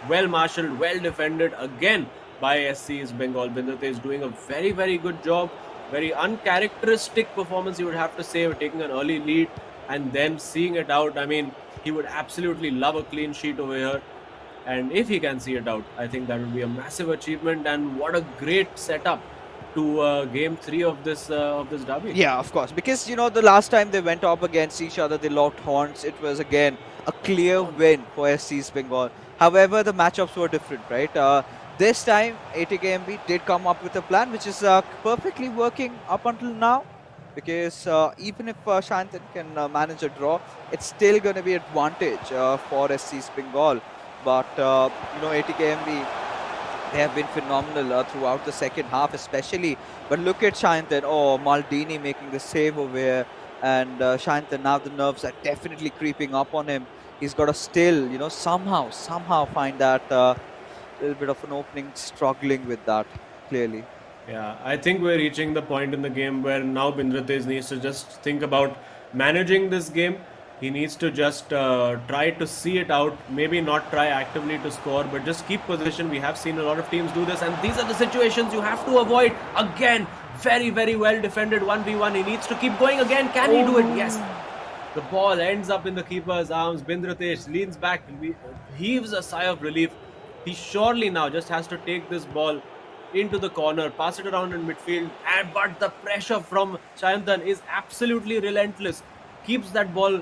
Speaker 2: Well marshaled, well defended again by SC East Bengal. Bindu Tej is doing a very, very good job. Very uncharacteristic performance, you would have to say, of taking an early lead and then seeing it out. I mean, he would absolutely love a clean sheet over here. And if he can see it out, I think that would be a massive achievement. And what a great setup to game 3 of this derby.
Speaker 1: Yeah, of course, because the last time they went up against each other, they locked horns. It was again a clear win for SC East Bengal. However, the matchups were different, right? This time, ATKMB did come up with a plan which is perfectly working up until now, because even if Shayantan can manage a draw, it's still going to be advantage for SC East Bengal. But ATKMB, they have been phenomenal throughout the second half especially. But look at Shayantan. Oh, Maldini making the save over here. And Shayantan, now the nerves are definitely creeping up on him. He's got to still, somehow find that little bit of an opening, struggling with that, clearly.
Speaker 2: Yeah, I think we're reaching the point in the game where now Bindu Tej needs to just think about managing this game. He needs to just try to see it out, maybe not try actively to score, but just keep possession. We have seen a lot of teams do this, and these are the situations you have to avoid. Again, very, very well defended 1v1. He needs to keep going again. Can he do it? Yes. The ball ends up in the keeper's arms. Bindu Tej leans back, heaves a sigh of relief. He surely now just has to take this ball into the corner, pass it around in midfield, but the pressure from Shayantan is absolutely relentless. Keeps that ball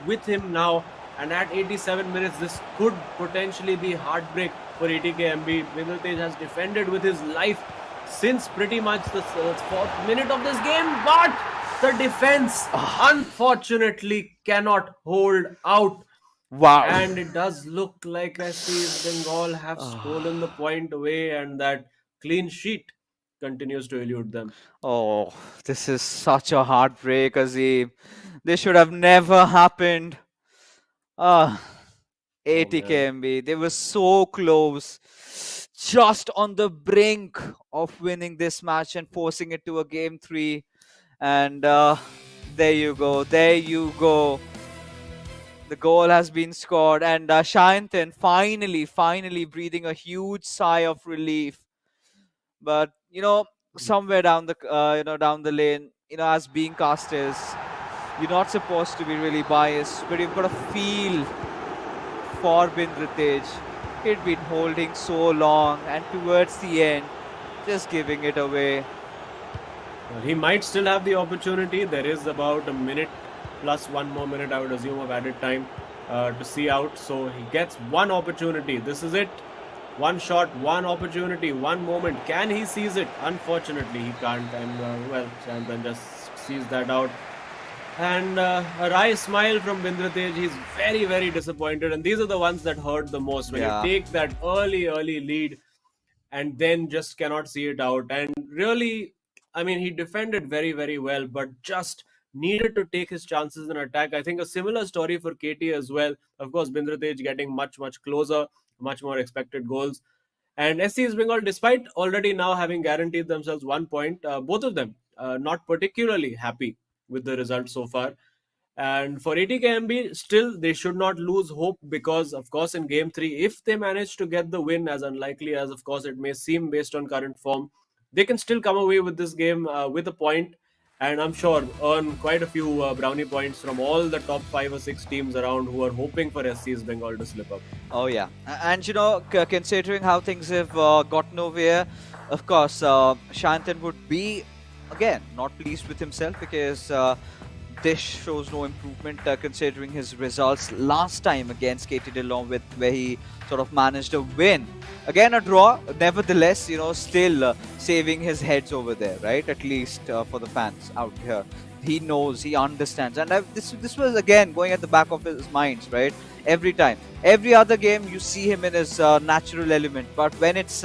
Speaker 2: with him now, and at 87 minutes, this could potentially be heartbreak for ATKMB. Bindu Tej has defended with his life since pretty much the 4th minute of this game, but the defense unfortunately cannot hold out.
Speaker 1: Wow.
Speaker 2: And it does look like SC East Bengal have stolen the point away, and that clean sheet continues to elude them.
Speaker 1: Oh, this is such a heartbreak, Azim. This should have never happened. ATKMB, they were so close. Just on the brink of winning this match and forcing it to a game 3. And there you go. The goal has been scored, and Shayantan finally breathing a huge sigh of relief. But somewhere down the lane, as being casters, you're not supposed to be really biased, but you've got to feel for Bindu Tej. He'd been holding so long, and towards the end, just giving it away.
Speaker 2: He might still have the opportunity. There is about a minute plus 1 more minute, I would assume, of added time to see out. So he gets one opportunity. This is it. One shot, one opportunity, one moment. Can he seize it? Unfortunately, he can't. And well, Shantan just sees that out. And a wry smile from Bindratej. He's very, very disappointed. And these are the ones that hurt the most. When you
Speaker 1: Yeah.
Speaker 2: take that early lead and then just cannot see it out. And really, I mean, he defended very, very well, but just needed to take his chances in attack. I think a similar story for KT as well. Of course, Bindratej getting much, much closer, much more expected goals. And SC East Bengal, despite already now having guaranteed themselves 1 point, both of them not particularly happy with the result so far. And for ATKMB, still they should not lose hope because, of course, in game 3, if they manage to get the win, as unlikely as, of course, it may seem based on current form, they can still come away with this game with a point, and I'm sure earn quite a few brownie points from all the top 5 or 6 teams around who are hoping for SC East Bengal to slip up.
Speaker 1: Oh yeah, and you know, considering how things have gotten over here, of course, Shantan would be again not pleased with himself because this shows no improvement considering his results last time against KT Dillon, with where he sort of managed a win. Again, a draw. Nevertheless, you know, still saving his heads over there, right? At least for the fans out here. He knows, he understands, and this was again going at the back of his minds, right? Every time, every other game, you see him in his natural element, but when it's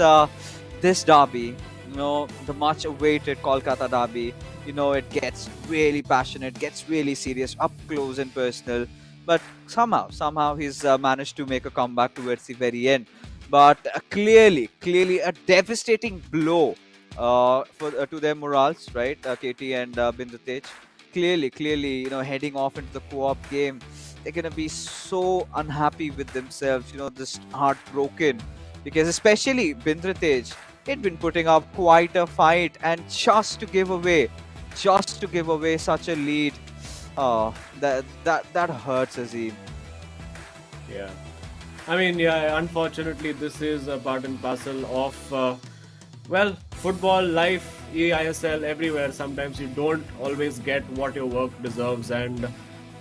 Speaker 1: this derby, you know, the much awaited Kolkata derby, you know, it gets really passionate, gets really serious, up close and personal. But somehow he's managed to make a comeback towards the very end. But clearly a devastating blow for to their morals, right? KT and Bindratej. Clearly, you know, heading off into the co-op game, they're gonna be so unhappy with themselves, you know, just heartbroken, because especially Bindratej, he'd been putting up quite a fight, and just to give away such a lead, oh, that hurts, Azim.
Speaker 2: Yeah. I mean, yeah, unfortunately, this is a part and parcel of, well, football, life, eISL, everywhere. Sometimes you don't always get what your work deserves,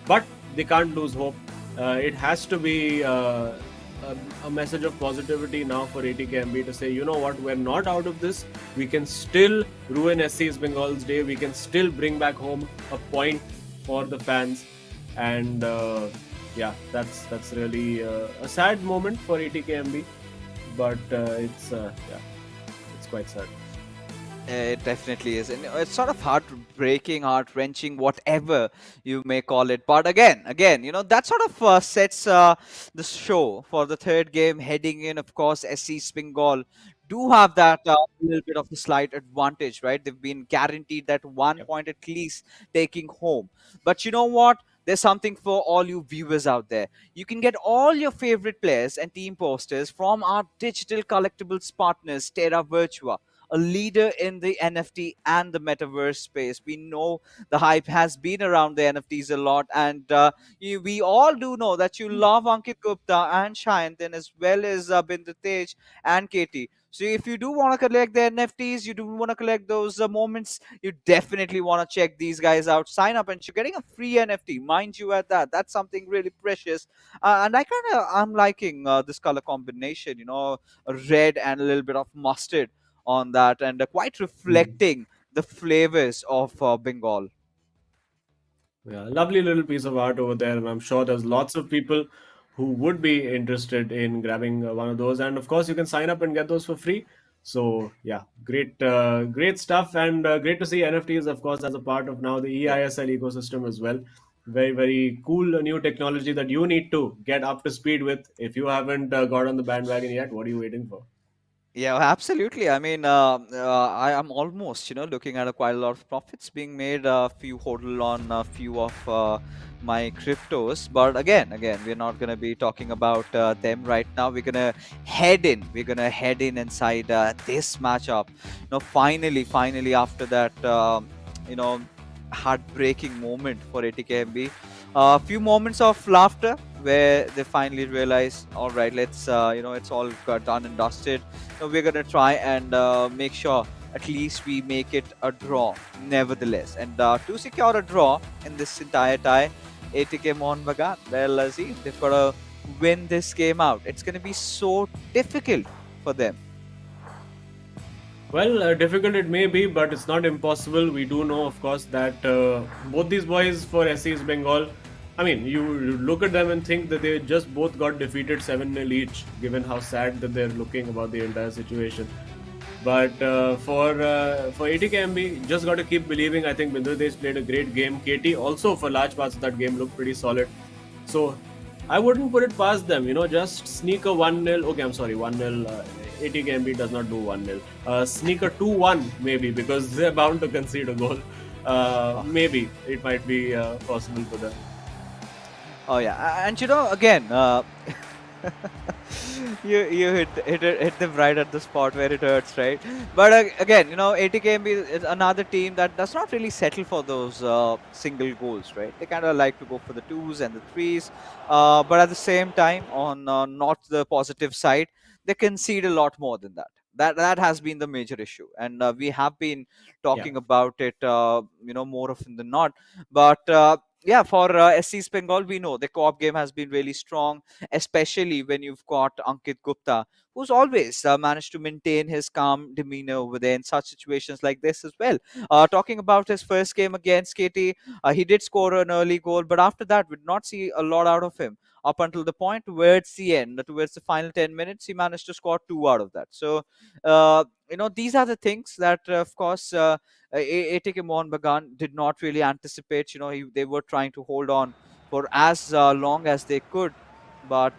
Speaker 2: but they can't lose hope. It has to be a message of positivity now for ATKMB to say, you know what, we're not out of this. We can still ruin SC East Bengal's day. We can still bring back home a point for the fans, and yeah, that's really a sad moment for ATKMB, but it's quite sad.
Speaker 1: It definitely is, and it's sort of heartbreaking, heart-wrenching, whatever you may call it. But again, you know, that sort of sets the show for the third game heading in. Of course, SC East Bengal do have that little bit of a slight advantage, right? They've been guaranteed that one
Speaker 2: Yep.
Speaker 1: point at least taking home. But you know what? There's something for all you viewers out there. You can get all your favorite players and team posters from our digital collectibles partners, Terra Virtua, a leader in the NFT and the metaverse space. We know the hype has been around the NFTs a lot, and we all do know that you love Ankit Gupta and Shayantan, as well as Bindratej and Katie. So if you do want to collect the NFTs, you do want to collect those moments, you definitely want to check these guys out. Sign up and you're getting a free NFT, mind you at that. That's something really precious. And I'm liking this color combination, you know, a red and a little bit of mustard on that, and quite
Speaker 2: Hmm.
Speaker 1: reflecting the flavors of Bengal.
Speaker 2: Yeah, lovely little piece of art over there, and I'm sure there's lots of people who would be interested in grabbing one of those. And of course, you can sign up and get those for free. So yeah, great stuff, and great to see NFTs, of course, as a part of now the
Speaker 1: Yeah.
Speaker 2: eISL ecosystem as well. Very, very cool new technology that you need to get up to speed with. If you haven't got on the bandwagon yet, what are you waiting for?
Speaker 1: Yeah, absolutely. I mean, I am almost, you know, looking at quite a lot of profits being made. A few hodl on a few of my cryptos, but again, we're not gonna be talking about them right now. We're gonna head in. We're gonna head in inside this matchup. You know, finally, after that, you know, heartbreaking moment for ATKMB, a few moments of laughter where they finally realize, all right, let's, you know, it's all got done and dusted. So we're gonna try and make sure at least we make it a draw, nevertheless. And to secure a draw in this entire tie, ATK Mohun Bagan, well, see, they've got to win this game out. It's gonna be so difficult for them?
Speaker 2: Well, difficult it may be, but it's not impossible. We do know, of course, that both these boys for SC East Bengal, I mean, you look at them and think that they just both got defeated 7-0 each, given how sad that they're looking about the entire situation. But for ATKMB, just got to keep believing. I think Bindradej played a great game. KT also, for large parts of that game, looked pretty solid. So I wouldn't put it past them, just sneak a 1-0. Okay, I'm sorry, 1-0. ATKMB does not do 1-0. Sneak a 2-1 maybe, because they're bound to concede a goal. Maybe it might be possible for them.
Speaker 1: Oh yeah, and again, you hit them right at the spot where it hurts, right? But again, ATKMB is another team that does not really settle for those single goals, right? They kind of like to go for the 2s and the 3s, but at the same time, on not the positive side, they concede a lot more than that. That has been the major issue, and we have been talking about it, more often than not. But yeah, for SC East Bengal, we know the co-op game has been really strong, especially when you've got Ankit Gupta, who's always managed to maintain his calm demeanor over there in such situations like this as well. Talking about his first game against KT, he did score an early goal, but after that, we did not see a lot out of him up until the point towards the end, towards the final 10 minutes, he managed to score 2 out of that. So, these are the things that, of course, ATK Mohun Bagan did not really anticipate. They were trying to hold on for as long as they could, but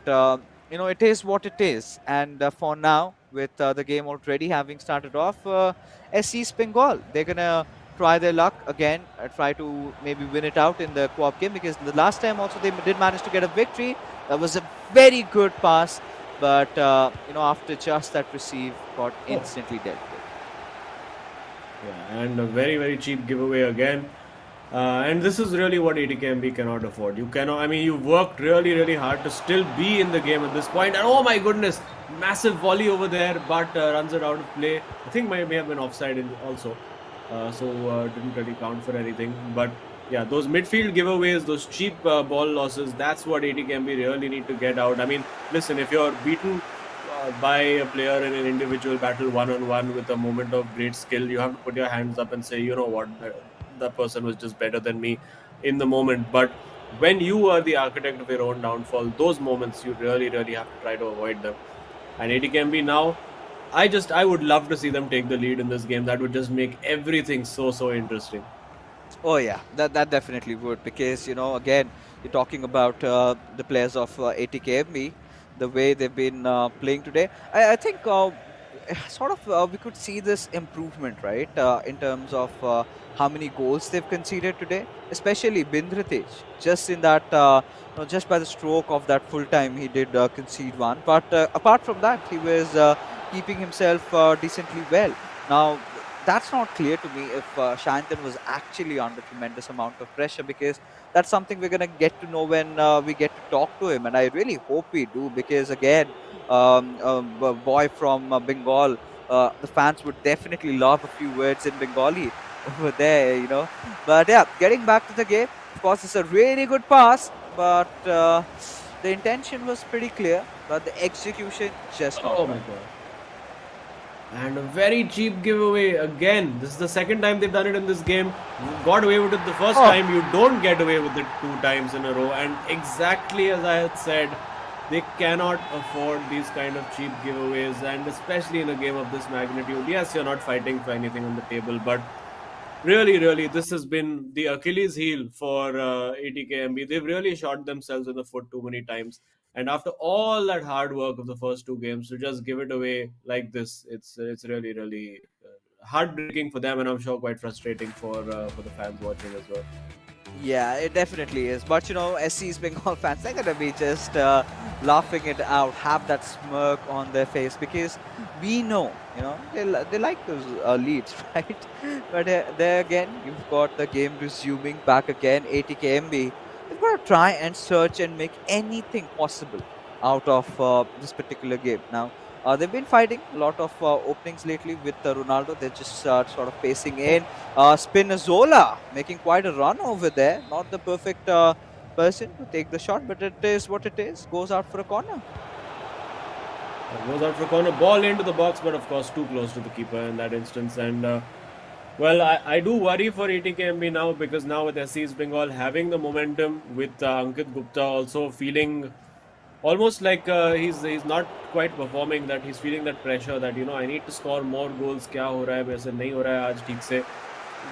Speaker 1: it is what it is. And for now, with the game already having started off, SC East Bengal, they're gonna try their luck again, try to maybe win it out in the co-op game, because the last time also they did manage to get a victory. That was a very good pass, but after just that receive, got instantly dealt with.
Speaker 2: Yeah, and a very, very cheap giveaway again. And this is really what ATKMB cannot afford. You've worked really, really hard to still be in the game at this point. And oh my goodness, massive volley over there, but runs it out of play. I think may have been offside also. So didn't really count for anything. But yeah, those midfield giveaways, those cheap ball losses, that's what ATKMB really need to get out. I mean, listen, if you're beaten by a player in an individual battle one-on-one with a moment of great skill, you have to put your hands up and say, you know what, that person was just better than me in the moment. But when you are the architect of your own downfall, those moments you really, really have to try to avoid them. And ATKMB now, I would love to see them take the lead in this game. That would just make everything so interesting.
Speaker 1: Oh yeah, that definitely would, because again, you're talking about the players of ATKMB, the way they've been playing today. I think sort of we could see this improvement, right, in terms of how many goals they've conceded today, especially Bindratej. Just in that, just by the stroke of that full time, he did concede one. But apart from that, he was keeping himself decently well. Now, that's not clear to me if Shantan was actually under tremendous amount of pressure, because that's something we're going to get to know when we get to talk to him. And I really hope we do, because again, a boy from Bengal, the fans would definitely love a few words in Bengali over there. But yeah, getting back to the game, of course, it's a really good pass, but the intention was pretty clear, but the execution just not.
Speaker 2: Oh my god. And a very cheap giveaway again. This is the second time they've done it in this game. You got away with it the first time. You don't get away with it 2 times in a row. And exactly as I had said, they cannot afford these kind of cheap giveaways. And especially in a game of this magnitude. Yes, you're not fighting for anything on the table. But really, this has been the Achilles heel for ATKMB. They've really shot themselves in the foot too many times. And after all that hard work of the first 2 games, to just give it away like this, it's really heartbreaking for them, and I'm sure quite frustrating for the fans watching as well.
Speaker 1: Yeah, it definitely is. But SC East Bengal fans, they're gonna be just laughing it out, have that smirk on their face, because we know, they like those leads, right? But there again, you've got the game resuming back again. ATKMB, they've got to try and search and make anything possible out of this particular game. Now, they've been fighting a lot of openings lately with Ronaldo. They're just sort of pacing in. Spinazzola making quite a run over there. Not the perfect person to take the shot, but it is what it is. Goes out for a corner.
Speaker 2: Goes out for a corner, ball into the box, but of course too close to the keeper in that instance. And well, I do worry for ATKMB now, because now with SC East Bengal having the momentum, with Ankit Gupta also feeling almost like he's not quite performing, that he's feeling that pressure that, I need to score more goals. क्या हो रहा है वैसे नहीं हो रहा है आज ठीक से.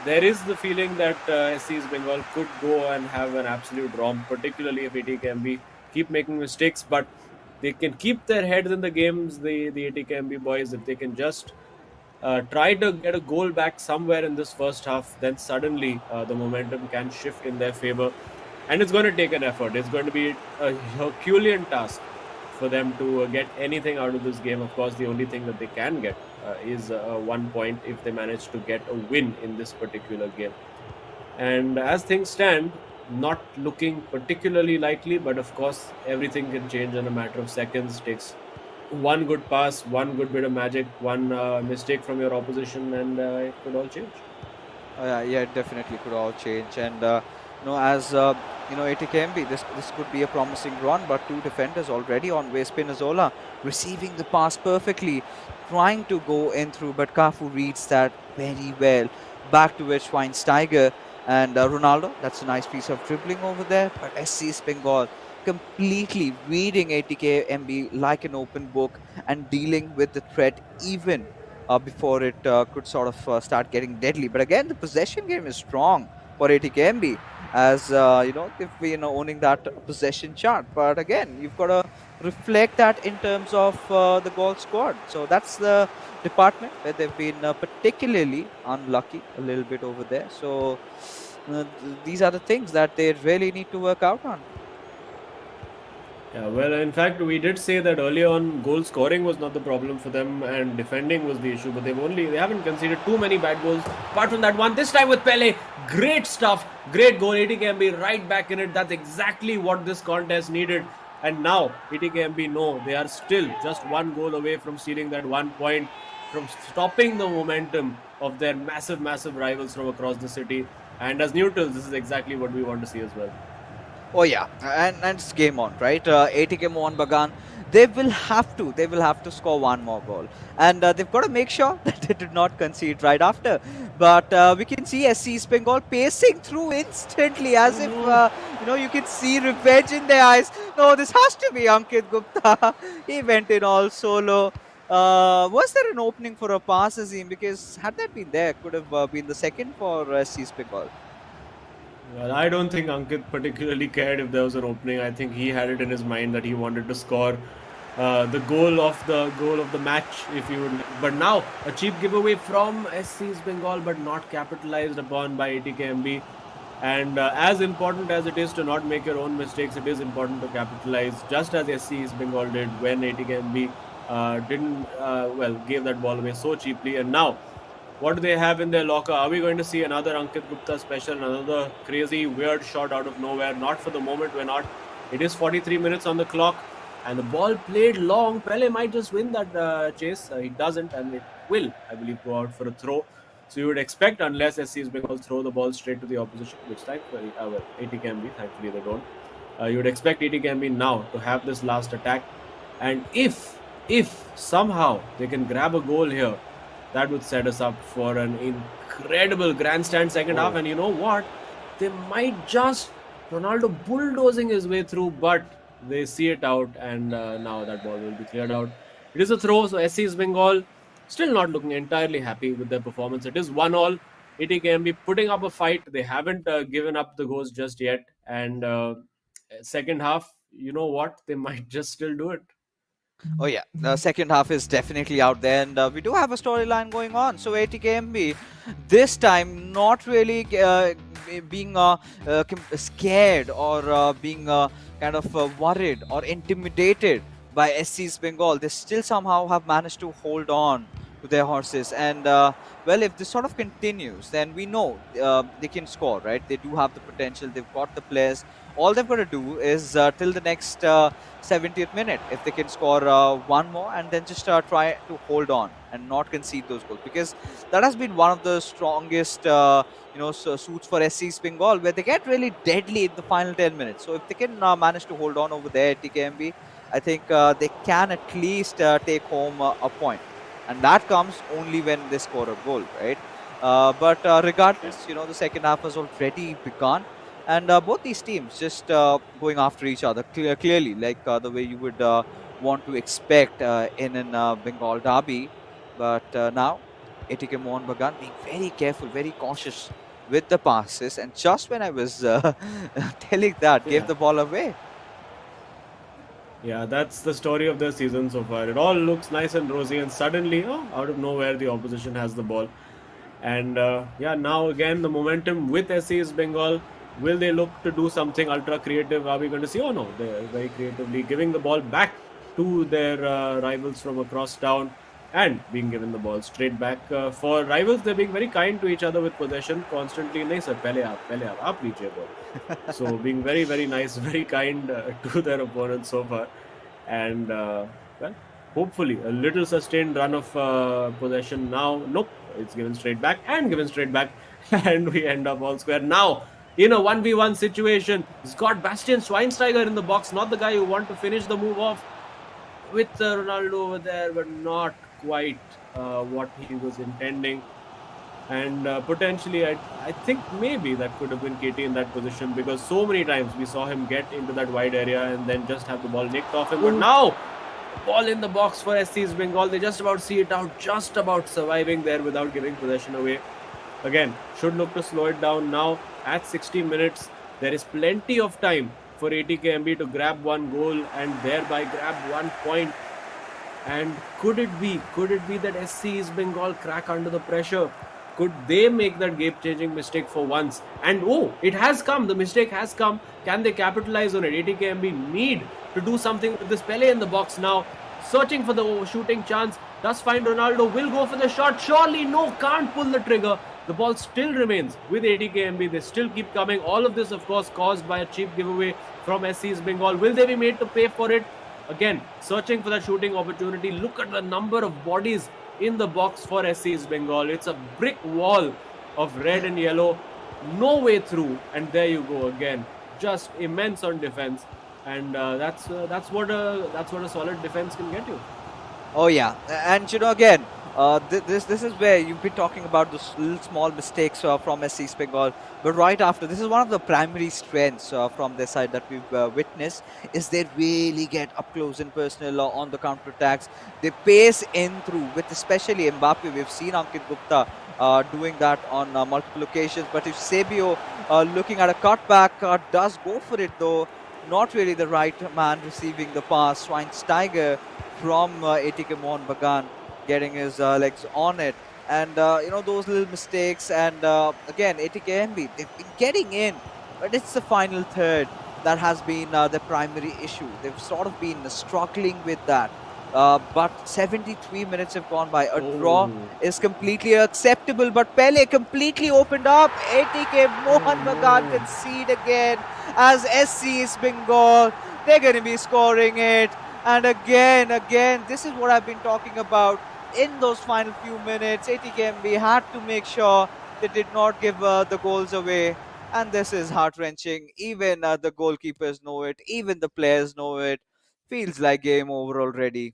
Speaker 2: There is the feeling that SC East Bengal could go and have an absolute romp, particularly if ATKMB keep making mistakes, but they can keep their heads in the games. The ATKMB boys, if they can just try to get a goal back somewhere in this first half, then suddenly the momentum can shift in their favor. And it's going to take an effort. It's going to be a Herculean task for them to get anything out of this game. Of course, the only thing that they can get is 1 point if they manage to get a win in this particular game. And as things stand, not looking particularly likely, but of course, everything can change in a matter of seconds. Takes one good pass, one good bit of magic, one mistake from your opposition, and it could all change.
Speaker 1: Yeah, it definitely could all change. And as ATKMB, this could be a promising run, but two defenders already on way. Spinazzola receiving the pass perfectly, trying to go in through, but Cafu reads that very well. Back to it, Schweinsteiger and Ronaldo. That's a nice piece of dribbling over there. But SC East Bengal completely reading ATKMB like an open book and dealing with the threat even before it could sort of start getting deadly. But again, the possession game is strong for ATKMB, as they've been owning that possession chart. But again, you've got to reflect that in terms of the goal scored. So that's the department where they've been particularly unlucky a little bit over there. So these are the things that they really need to work out on.
Speaker 2: Yeah, well, in fact, we did say that earlier on, goal scoring was not the problem for them and defending was the issue, but they haven't conceded too many bad goals apart from that one. This time with Pele, great stuff, great goal. ATKMB right back in it. That's exactly what this contest needed. And now ATKMB know they are still just one goal away from stealing that 1 point, from stopping the momentum of their massive rivals from across the city. And as neutrals, this is exactly what we want to see as well.
Speaker 1: Oh yeah, and it's game on, right? ATK Mohun Bagan, they will have to score one more goal, and they've got to make sure that they did not concede right after. But we can see SC East Bengal pacing through instantly, as if you can see revenge in their eyes. No, this has to be Ankit Gupta. He went in all solo. Was there an opening for a pass, Azim? Because had that been there, could have been the second for SC East Bengal.
Speaker 2: Well, I don't think Ankit particularly cared if there was an opening. I think he had it in his mind that he wanted to score the goal of the match, if you would. But now a cheap giveaway from SC East Bengal, but not capitalized upon by ATKMB. And as important as it is to not make your own mistakes, it is important to capitalize, just as SC East Bengal did when ATKMB gave that ball away so cheaply. And now, what do they have in their locker? Are we going to see another Ankit Gupta special, another crazy, weird shot out of nowhere? Not for the moment, we're not. It is 43 minutes on the clock, and the ball played long. Pele might just win that chase. He doesn't, and it will, I believe, go out for a throw. So you would expect, unless SC East Bengal throw the ball straight to the opposition, which thankfully, ATKMB, thankfully they don't. You would expect ATKMB now to have this last attack, and if somehow they can grab a goal here, that would set us up for an incredible grandstand second half. And you know what? They might just Ronaldo bulldozing his way through, but they see it out, and now that ball will be cleared out. It is a throw, so SC East Bengal still not looking entirely happy with their performance. It is 1-1. ATKMB putting up a fight. They haven't given up the ghost just yet. And second half, you know what? They might just still do it.
Speaker 1: Oh yeah, the second half is definitely out there, and we do have a storyline going on. So ATKMB, this time not really being scared or being kind of worried or intimidated by SC East Bengal. They still somehow have managed to hold on to their horses, and well, if this sort of continues, then we know they can score, right? They do have the potential. They've got the players. All they've got to do is till the next 70th minute, if they can score one more, and then just try to hold on and not concede those goals, because that has been one of the strongest suits for SC East Bengal, where they get really deadly in the final 10 minutes. So if they can manage to hold on over there at TKMB, I think they can at least take home a point. And that comes only when they score a goal, right? But regardless, the second half has already begun. And both these teams just going after each other clearly, like the way you would want to expect in Bengal derby. But now, ATK Mohun Bagan being very careful, very cautious with the passes. And just when I was telling that, gave
Speaker 2: Yeah.
Speaker 1: the ball away.
Speaker 2: Yeah, that's the story of the season so far. It all looks nice and rosy, and suddenly, out of nowhere, the opposition has the ball. And yeah, now again, the momentum with SC East Bengal. Will they look to do something ultra creative? Are we going to see? Oh no, they're very creatively giving the ball back to their rivals from across town and being given the ball straight back. For rivals, they're being very kind to each other with possession constantly. Nahi sir, pehle aap lijiye ball. So being very, very nice, very kind to their opponents so far. And well, hopefully a little sustained run of possession now. Nope, it's given straight back and given straight back. And we end up all square. Now, in a 1v1 situation, he's got Bastian Schweinsteiger in the box, not the guy who want to finish the move off with Ronaldo over there, but not quite what he was intending. And potentially, I think maybe that could have been KT in that position, because so many times we saw him get into that wide area and then just have the ball nicked off him. But now, ball in the box for SC East Bengal. They just about see it out, just about surviving there without giving possession away. Again, should look to slow it down now. At 60 minutes, there is plenty of time for ATKMB to grab one goal and thereby grab 1 point. And could it be that SC East Bengal crack under the pressure? Could they make that game-changing mistake for once? And it has come. The mistake has come. Can they capitalize on it? ATKMB need to do something with this. Pele in the box now, searching for the shooting chance. Does find Ronaldo, will go for the shot. Surely no, can't pull the trigger. The ball still remains with ATKMB. They still keep coming. All of this, of course, caused by a cheap giveaway from SC East Bengal. Will they be made to pay for it? Again, searching for that shooting opportunity. Look at the number of bodies in the box for SC East Bengal. It's a brick wall of red and yellow, no way through, and there you go again, just immense on defense, and that's what a solid defense can get you.
Speaker 1: Oh yeah, and again, this is where you've been talking about those little small mistakes from SC East Bengal, but right after, this is one of the primary strengths from their side that we've witnessed, is they really get up close and personal on the counter attacks. They pace in through with especially Mbappe. We've seen Ankit Gupta doing that on multiple occasions, but if Sebio looking at a cutback does go for it, though not really the right man receiving the pass. Schweinsteiger from ATK Mohun Bagan getting his legs on it, and those little mistakes, and again ATKMB, they've been getting in, but it's the final third that has been the primary issue. They've sort of been struggling with that, but 73 minutes have gone by. A draw is completely acceptable, but Pele completely opened up. ATK Mohun Bagan concede again as SC East Bengal. They're going to be scoring it. And again, this is what I've been talking about. In those final few minutes, ATKMB had to make sure they did not give the goals away. And this is heart-wrenching. Even the goalkeepers know it. Even the players know it. Feels like game over already.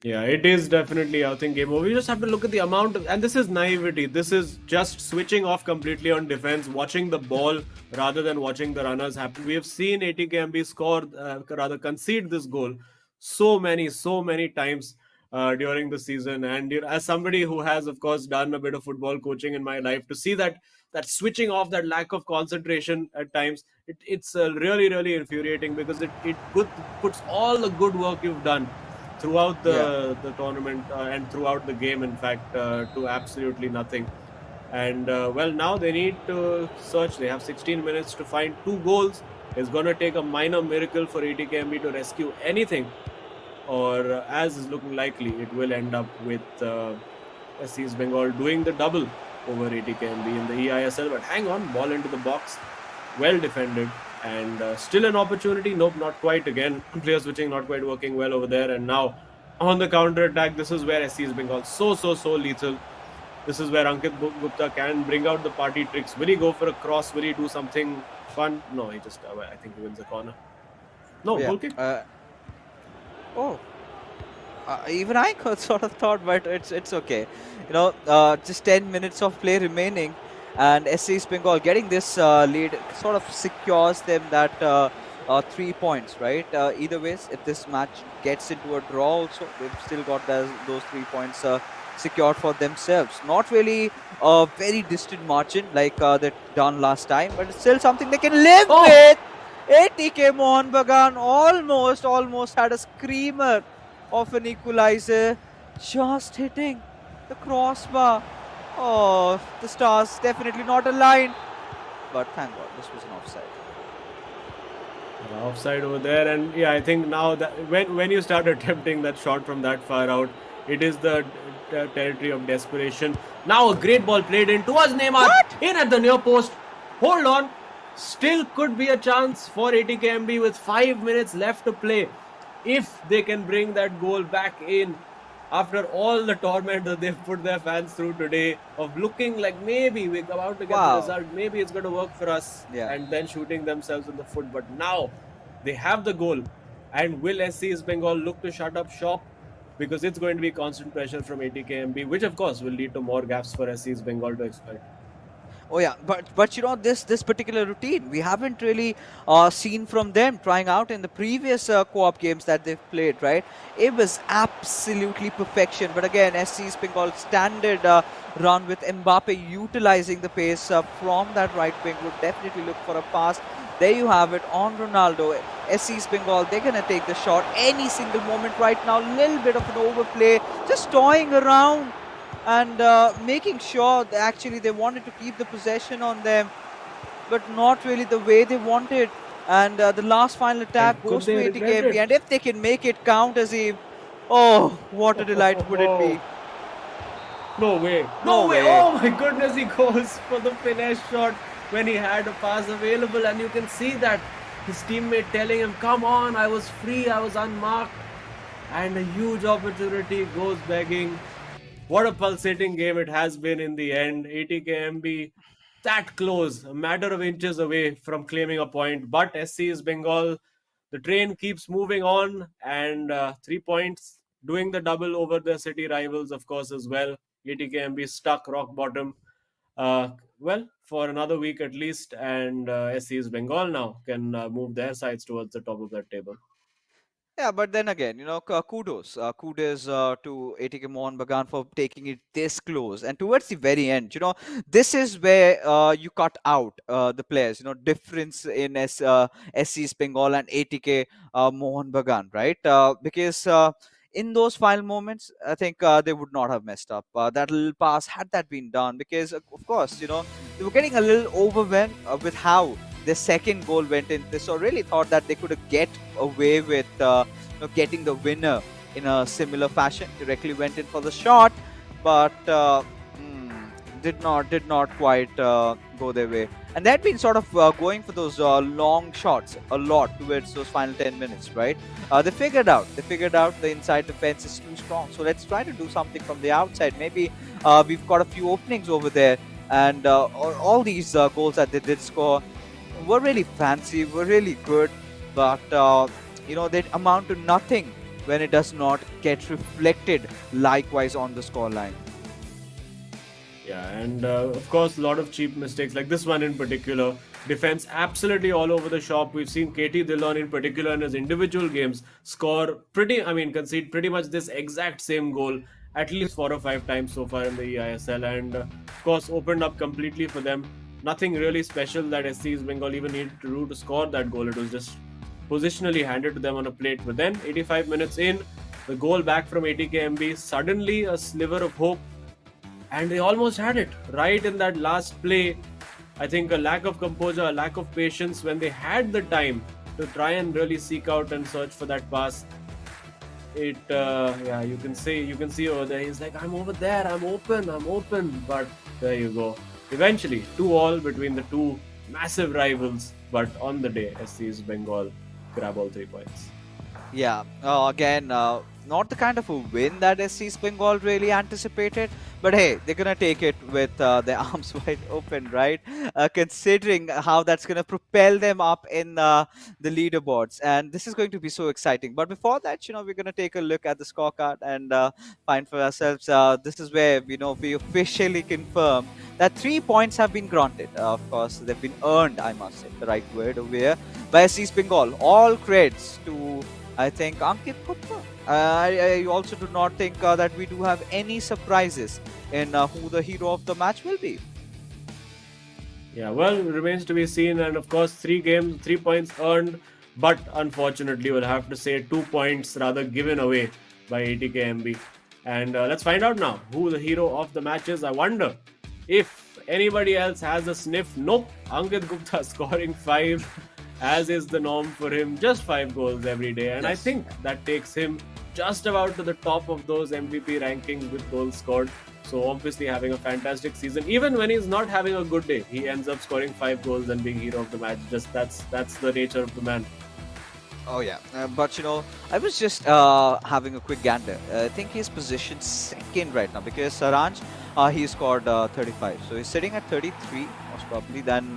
Speaker 2: Yeah, it is definitely, I think, game over. We just have to look at the amount of, and this is naivety. This is just switching off completely on defense, watching the ball rather than watching the runners happen. We have seen ATKMB score, rather concede this goal so many times during the season. And as somebody who has, of course, done a bit of football coaching in my life, to see that switching off, that lack of concentration at times, it's really infuriating, because it puts all the good work you've done throughout the tournament and throughout the game, in fact, to absolutely nothing. And well, now they need to search. They have 16 minutes to find 2 goals. It's going to take a minor miracle for ATKMB to rescue anything, or as is looking likely, it will end up with SC East Bengal doing the double over ATKMB in the eISL. But hang on, ball into the box, well defended. And still an opportunity. Nope, not quite. Again, player switching not quite working well over there. And now on the counter attack, this is where SC East Bengal so lethal. This is where Ankit Gupta can bring out the party tricks. Will he go for a cross? Will he do something fun? No, he just, I think he wins the corner. No, goal kick.
Speaker 1: Oh, even I sort of thought, but it's okay. Just 10 minutes of play remaining, and SC East Bengal getting this lead sort of secures them that 3 points, right? Either ways, if this match gets into a draw, also they've still got those 3 points secured for themselves. Not really a very distant margin like they done last time, but it's still something they can live
Speaker 2: Oh!
Speaker 1: with. ATK Mohun Bagan almost had a screamer of an equalizer, just hitting the crossbar. Oh, the stars definitely not aligned, but thank God this was an offside.
Speaker 2: Offside over there, and yeah, I think now that when you start attempting that shot from that far out, it is the territory of desperation. Now a great ball played in towards Neymar,
Speaker 1: What?
Speaker 2: in at the near post. Hold on, still could be a chance for ATKMB with 5 minutes left to play. If they can bring that goal back in after all the torment that they've put their fans through today of looking like maybe we're about to get the
Speaker 1: Wow.
Speaker 2: result, maybe it's going to work for us,
Speaker 1: Yeah.
Speaker 2: and then shooting themselves in the foot. But now they have the goal, and will SC East Bengal look to shut up shop? Because it's going to be constant pressure from ATKMB, which of course will lead to more gaps for SC East Bengal to exploit.
Speaker 1: Oh yeah, but this particular routine we haven't really seen from them trying out in the previous co-op games that they've played, right? It was absolutely perfection. But again, SC's Bengal standard run with Mbappe utilizing the pace from that right wing would definitely look for a pass. There you have it on Ronaldo. SC's Bengal, they're gonna take the shot any single moment right now. Little bit of an overplay, just toying around and making sure that actually they wanted to keep the possession on them, but not really the way they wanted. And the last final attack
Speaker 2: And could
Speaker 1: goes to
Speaker 2: they regret
Speaker 1: ATKMB,
Speaker 2: it?
Speaker 1: and if they can make it count as a, oh, what a delight would it be?
Speaker 2: No way.
Speaker 1: No
Speaker 2: No way.
Speaker 1: way.
Speaker 2: Oh my goodness, he goes for the finesse shot when he had a pass available, and you can see that his teammate telling him, come on, I was free, I was unmarked, and a huge opportunity goes begging. What a pulsating game it has been in the end. ATKMB that close, a matter of inches away from claiming a point. But SC is Bengal. The train keeps moving on, and 3 points, doing the double over the city rivals, of course, as well. ATKMB stuck rock bottom. Well, for another week at least, and SC is Bengal now can move their sides towards the top of that table.
Speaker 1: Yeah, but then again, kudos to ATK Mohun Bagan for taking it this close. And towards the very end, this is where you cut out the players. Difference in SC's Bengal and ATK Mohun Bagan, right? Because in those final moments, I think they would not have messed up. That little pass had that been done, because of course, they were getting a little overwhelmed with how the second goal went in. They so really thought that they could get away with getting the winner in a similar fashion. Directly went in for the shot, but did not quite go their way. And they'd been sort of going for those long shots a lot towards those final 10 minutes, right? They figured out the inside defense is too strong. So let's try to do something from the outside. Maybe we've got a few openings over there, and all these goals that they did score were really fancy, were really good, but they amount to nothing when it does not get reflected likewise on the scoreline.
Speaker 2: Yeah, and of course, a lot of cheap mistakes, like this one in particular. Defense absolutely all over the shop. We've seen KT Dillon in particular in his individual games concede pretty much this exact same goal at least 4 or 5 times so far in the eISL, and of course, opened up completely for them. Nothing really special that SC East Bengal even needed to do to score that goal. It was just positionally handed to them on a plate. But then, 85 minutes in, the goal back from ATKMB, suddenly a sliver of hope, and they almost had it right in that last play. I think a lack of composure, a lack of patience when they had the time to try and really seek out and search for that pass. You can see over there, he's like, I'm over there, I'm open, but there you go. Eventually, 2-2 between the two massive rivals, but on the day, SC East Bengal grab all 3 points.
Speaker 1: Yeah, again, not the kind of a win that SC East Bengal really anticipated, but hey, they're gonna take it with their arms wide open, right? Considering how that's gonna propel them up in the leaderboards, and this is going to be so exciting. But before that, we're gonna take a look at the scorecard and find for ourselves. This is where we officially confirm that 3 points have been granted. Of course, they've been earned. I must say the right word over here by SC East Bengal. All credits to, I think, Ankit Gupta. I also do not think that we do have any surprises in who the hero of the match will be.
Speaker 2: Yeah, well, it remains to be seen, and of course, 3 games, 3 points earned, but unfortunately, we'll have to say 2 points rather given away by ATKMB. And let's find out now who the hero of the match is. I wonder if anybody else has a sniff. Nope, Ankit Gupta scoring 5, as is the norm for him, just 5 goals every day. And I
Speaker 1: Yes.
Speaker 2: think that takes him just about to the top of those MVP rankings with goals scored. So obviously having a fantastic season. Even when he's not having a good day, he ends up scoring 5 goals and being hero of the match. Just that's the nature of the man.
Speaker 1: Oh yeah, but I was just having a quick gander. I think he's positioned second right now because Saranj, he scored 35, so he's sitting at 33 most probably. Then,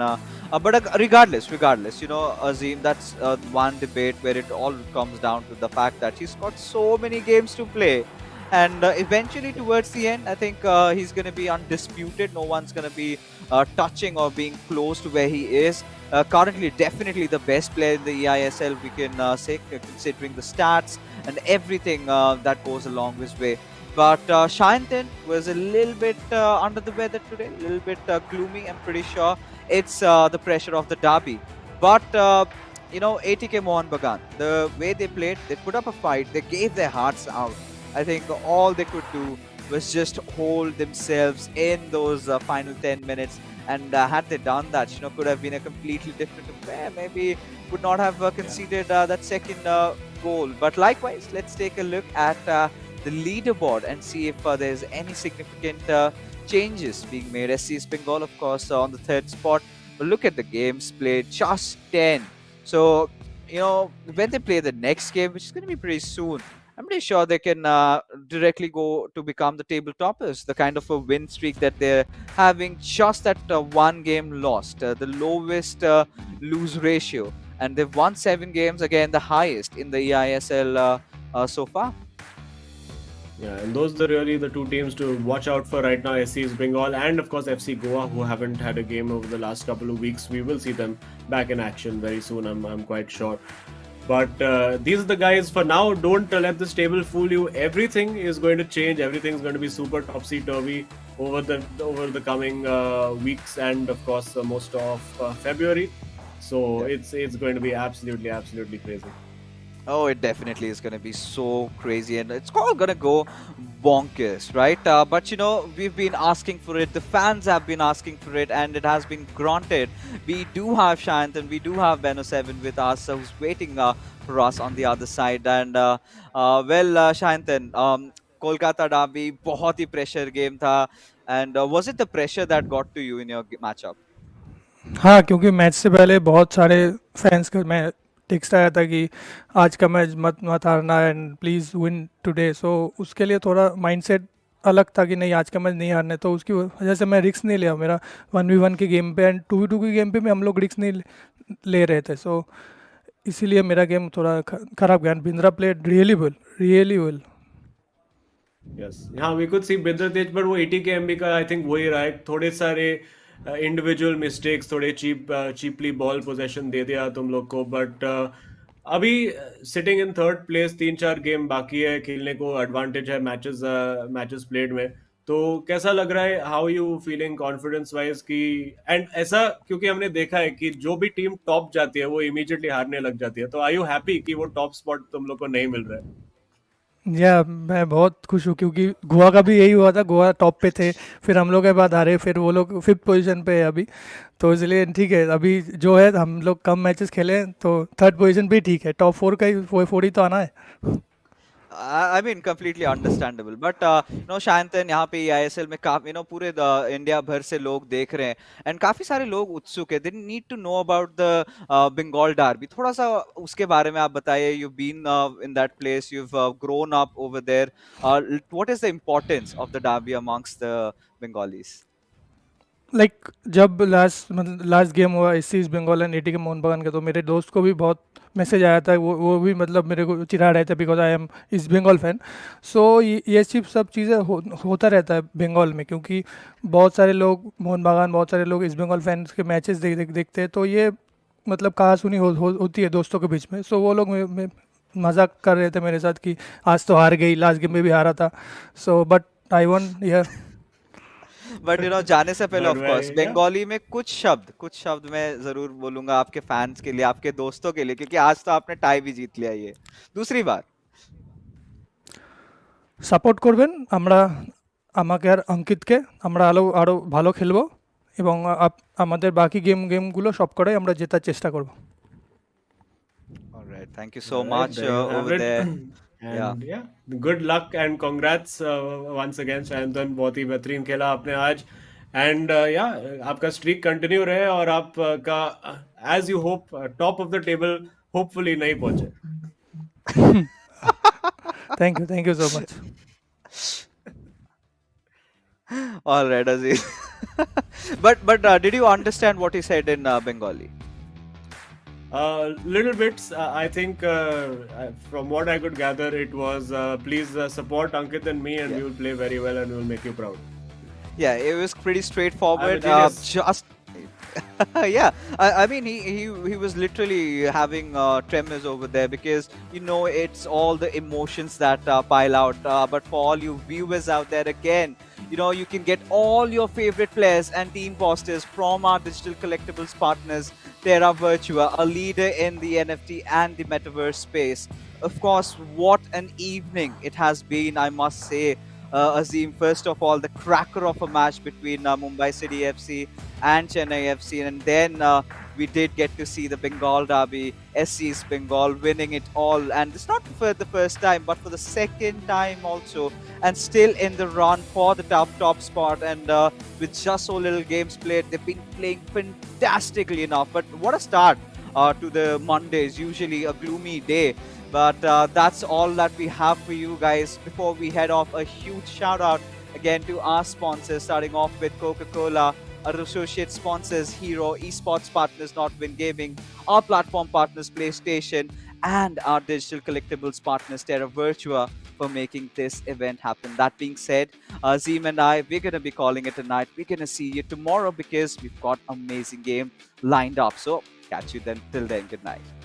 Speaker 1: but regardless, Azim, that's one debate where it all comes down to the fact that he's got so many games to play. And eventually, towards the end, I think he's going to be undisputed. No one's going to be touching or being close to where he is. Currently, definitely the best player in the eISL, we can say, considering the stats and everything that goes along his way. But Shayantan was a little bit under the weather today, a little bit gloomy. I'm pretty sure it's the pressure of the derby. But ATK Mohun Bagan, the way they played, they put up a fight, they gave their hearts out. I think all they could do was just hold themselves in those final 10 minutes. And had they done that, could have been a completely different affair. Maybe would not have conceded that second goal. But likewise, let's take a look at the leaderboard and see if there's any significant changes being made. SC East Bengal, of course, on the third spot. But look at the games played, just 10. So, when they play the next game, which is going to be pretty soon, I'm pretty sure they can directly go to become the table toppers. The kind of a win streak that they're having, just that one game lost, the lowest lose ratio. And they've won 7 games, again, the highest in the eISL so far.
Speaker 2: Yeah, and those are really the 2 teams to watch out for right now. SC East Bengal and of course FC Goa, who haven't had a game over the last couple of weeks. We will see them back in action very soon, I'm quite sure. But these are the guys for now. Don't let this table fool you. Everything is going to change. Everything's going to be super topsy-turvy over the coming weeks and of course most of February. So it's going to be absolutely crazy.
Speaker 1: Oh, it definitely is going to be so crazy, and it's all going to go bonkers, right? But we've been asking for it, the fans have been asking for it, and it has been granted. We do have Shayantan, we do have Beno7 with us, who's waiting for us on the other side. And Shayantan, Kolkata derby, बहुत ही pressure game था, and was it the pressure that got to you in your matchup?
Speaker 4: हाँ, क्योंकि match से पहले बहुत सारे fans का मैं टेक्स्ट आया था कि आज का मैच मत हारना एंड प्लीज़ विन टुडे। सो उसके लिए थोड़ा माइंडसेट अलग था कि नहीं, आज का मैच नहीं हारना है। तो उसकी वजह से मैं रिस्क नहीं लिया मेरा 1v1 के गेम पे, एंड 2v2 के गेम पे भी हम लोग रिस्क नहीं ले रहे थे। सो इसीलिए मेरा गेम थोड़ा खराब गया। Bindra played really well.
Speaker 2: Yes, हाँ, we could see Bidra Tej, but वो ATKMB का I think वही रहा है, थोड़े सारे इंडिविजुअल मिस्टेक्स, थोड़े चीपली बॉल पोजेशन दे दिया तुम लोग को। बट अभी sitting in third place, 3-4 game बाकी है खेलने को, एडवांटेज है मैचेस प्लेड में। तो कैसा लग रहा है, how you feeling confidence wise की? एंड ऐसा क्योंकि हमने देखा है कि जो भी टीम टॉप जाती है वो इमीडिएटली हारने लग जाती है। तो आर यू हैप्पी कि वो टॉप स्पॉट तुम लोग को नहीं मिल रहा है?
Speaker 4: या मैं बहुत खुश हूँ, क्योंकि गोवा का भी यही हुआ था। गोवा टॉप पे थे, फिर हम लोग के बाद हारे, फिर वो लोग 5th पोजीशन पे है अभी। तो इसलिए ठीक है, अभी जो है हम लोग कम मैचेस खेले तो 3rd पोजीशन भी ठीक है। टॉप 4 का ही 4 ही तो आना है।
Speaker 1: I mean completely understandable, but Shantanu यहाँ पे ISL में काफी पूरे इंडिया भर से लोग देख रहे हैं and काफी सारे लोग उत्सुक है. They need to know about the Bengal derby. थोड़ा सा उसके बारे में आप बताइए. You've been in that place, you've grown up over there. What is the importance of the derby amongst the Bengalis?
Speaker 4: Like जब लास्ट गेम हुआ East Bengal and ATK Mohan Bagan का, तो मेरे दोस्त को भी बहुत मैसेज आया था, वो भी मतलब मेरे को चिढ़ा रहे थे because I am East Bengal fan. So ये सब चीज़ें होता रहता है बंगाल में, क्योंकि बहुत सारे लोग मोहन बागान, बहुत सारे लोग ईस्ट बंगाल फैंस के मैचेस देखते हैं. तो ये मतलब कहा सुनी होती है दोस्तों के बीच में. सो वो लोग मजाक कर रहे थे मेरे साथ कि आज तो हार गई, लास्ट गेम में भी हारा था. So but I one here.
Speaker 1: But जाने से पहले of
Speaker 2: But
Speaker 1: course
Speaker 2: yeah.
Speaker 1: Bengali में कुछ शब्द मैं जरूर बोलूंगा आपके फैंस के लिए, आपके दोस्तों के लिए, क्योंकि आज तो आपने टाई भी जीत लिया ये दूसरी बार.
Speaker 4: সাপোর্ট করবেন, আমরা আমাকে আর অঙ্কিতকে, আমরা আরও ভালো খেলবো এবং আমাদের বাকি গেমগুলো সব কটাই আমরা জেতার চেষ্টা করব.
Speaker 1: All right, thank you so
Speaker 2: All right,
Speaker 1: much
Speaker 2: there you have
Speaker 1: over
Speaker 2: it.
Speaker 1: there.
Speaker 2: And yeah, good luck and congrats once again शायंतन. बहुत ही बेहतरीन खेला आपने आज. एंड या आपका स्ट्रीक कंटिन्यू रहे और आपका as you hope top of the table hopefully नहीं पहुंचे.
Speaker 4: Thank you so much.
Speaker 1: All right, Aziz. but did you understand what he said in Bengali?
Speaker 2: Little bits. I think from what I could gather, it was please support Ankit and me, and
Speaker 1: Yeah.
Speaker 2: we will play very well and we will make you proud.
Speaker 1: Yeah, it was pretty straightforward.
Speaker 2: I'm a genius.
Speaker 1: Just yeah, I mean he was literally having tremors over there, because it's all the emotions that pile out. But for all you viewers out there, again, you can get all your favorite players and team posters from our digital collectibles partners, Terra Virtua, a leader in the NFT and the metaverse space. Of course, what an evening it has been, I must say. Azim, first of all, the cracker of a match between Mumbai City FC and Chennai FC, and then we did get to see the Bengal derby, East Bengal winning it all, and it's not for the first time, but for the second time also, and still in the run for the top spot. And with just so little games played, they've been playing fantastically enough. But what a start to the Mondays, usually a gloomy day. But that's all that we have for you guys. Before we head off, a huge shout out again to our sponsors, starting off with Coca-Cola, our associate sponsors, Hero, esports partners, Notwin Gaming, our platform partners, PlayStation, and our digital collectibles partners, Terra Virtua, for making this event happen. That being said, Azim and I, we're going to be calling it a night. We're going to see you tomorrow because we've got amazing game lined up. So catch you then. Till then, good night.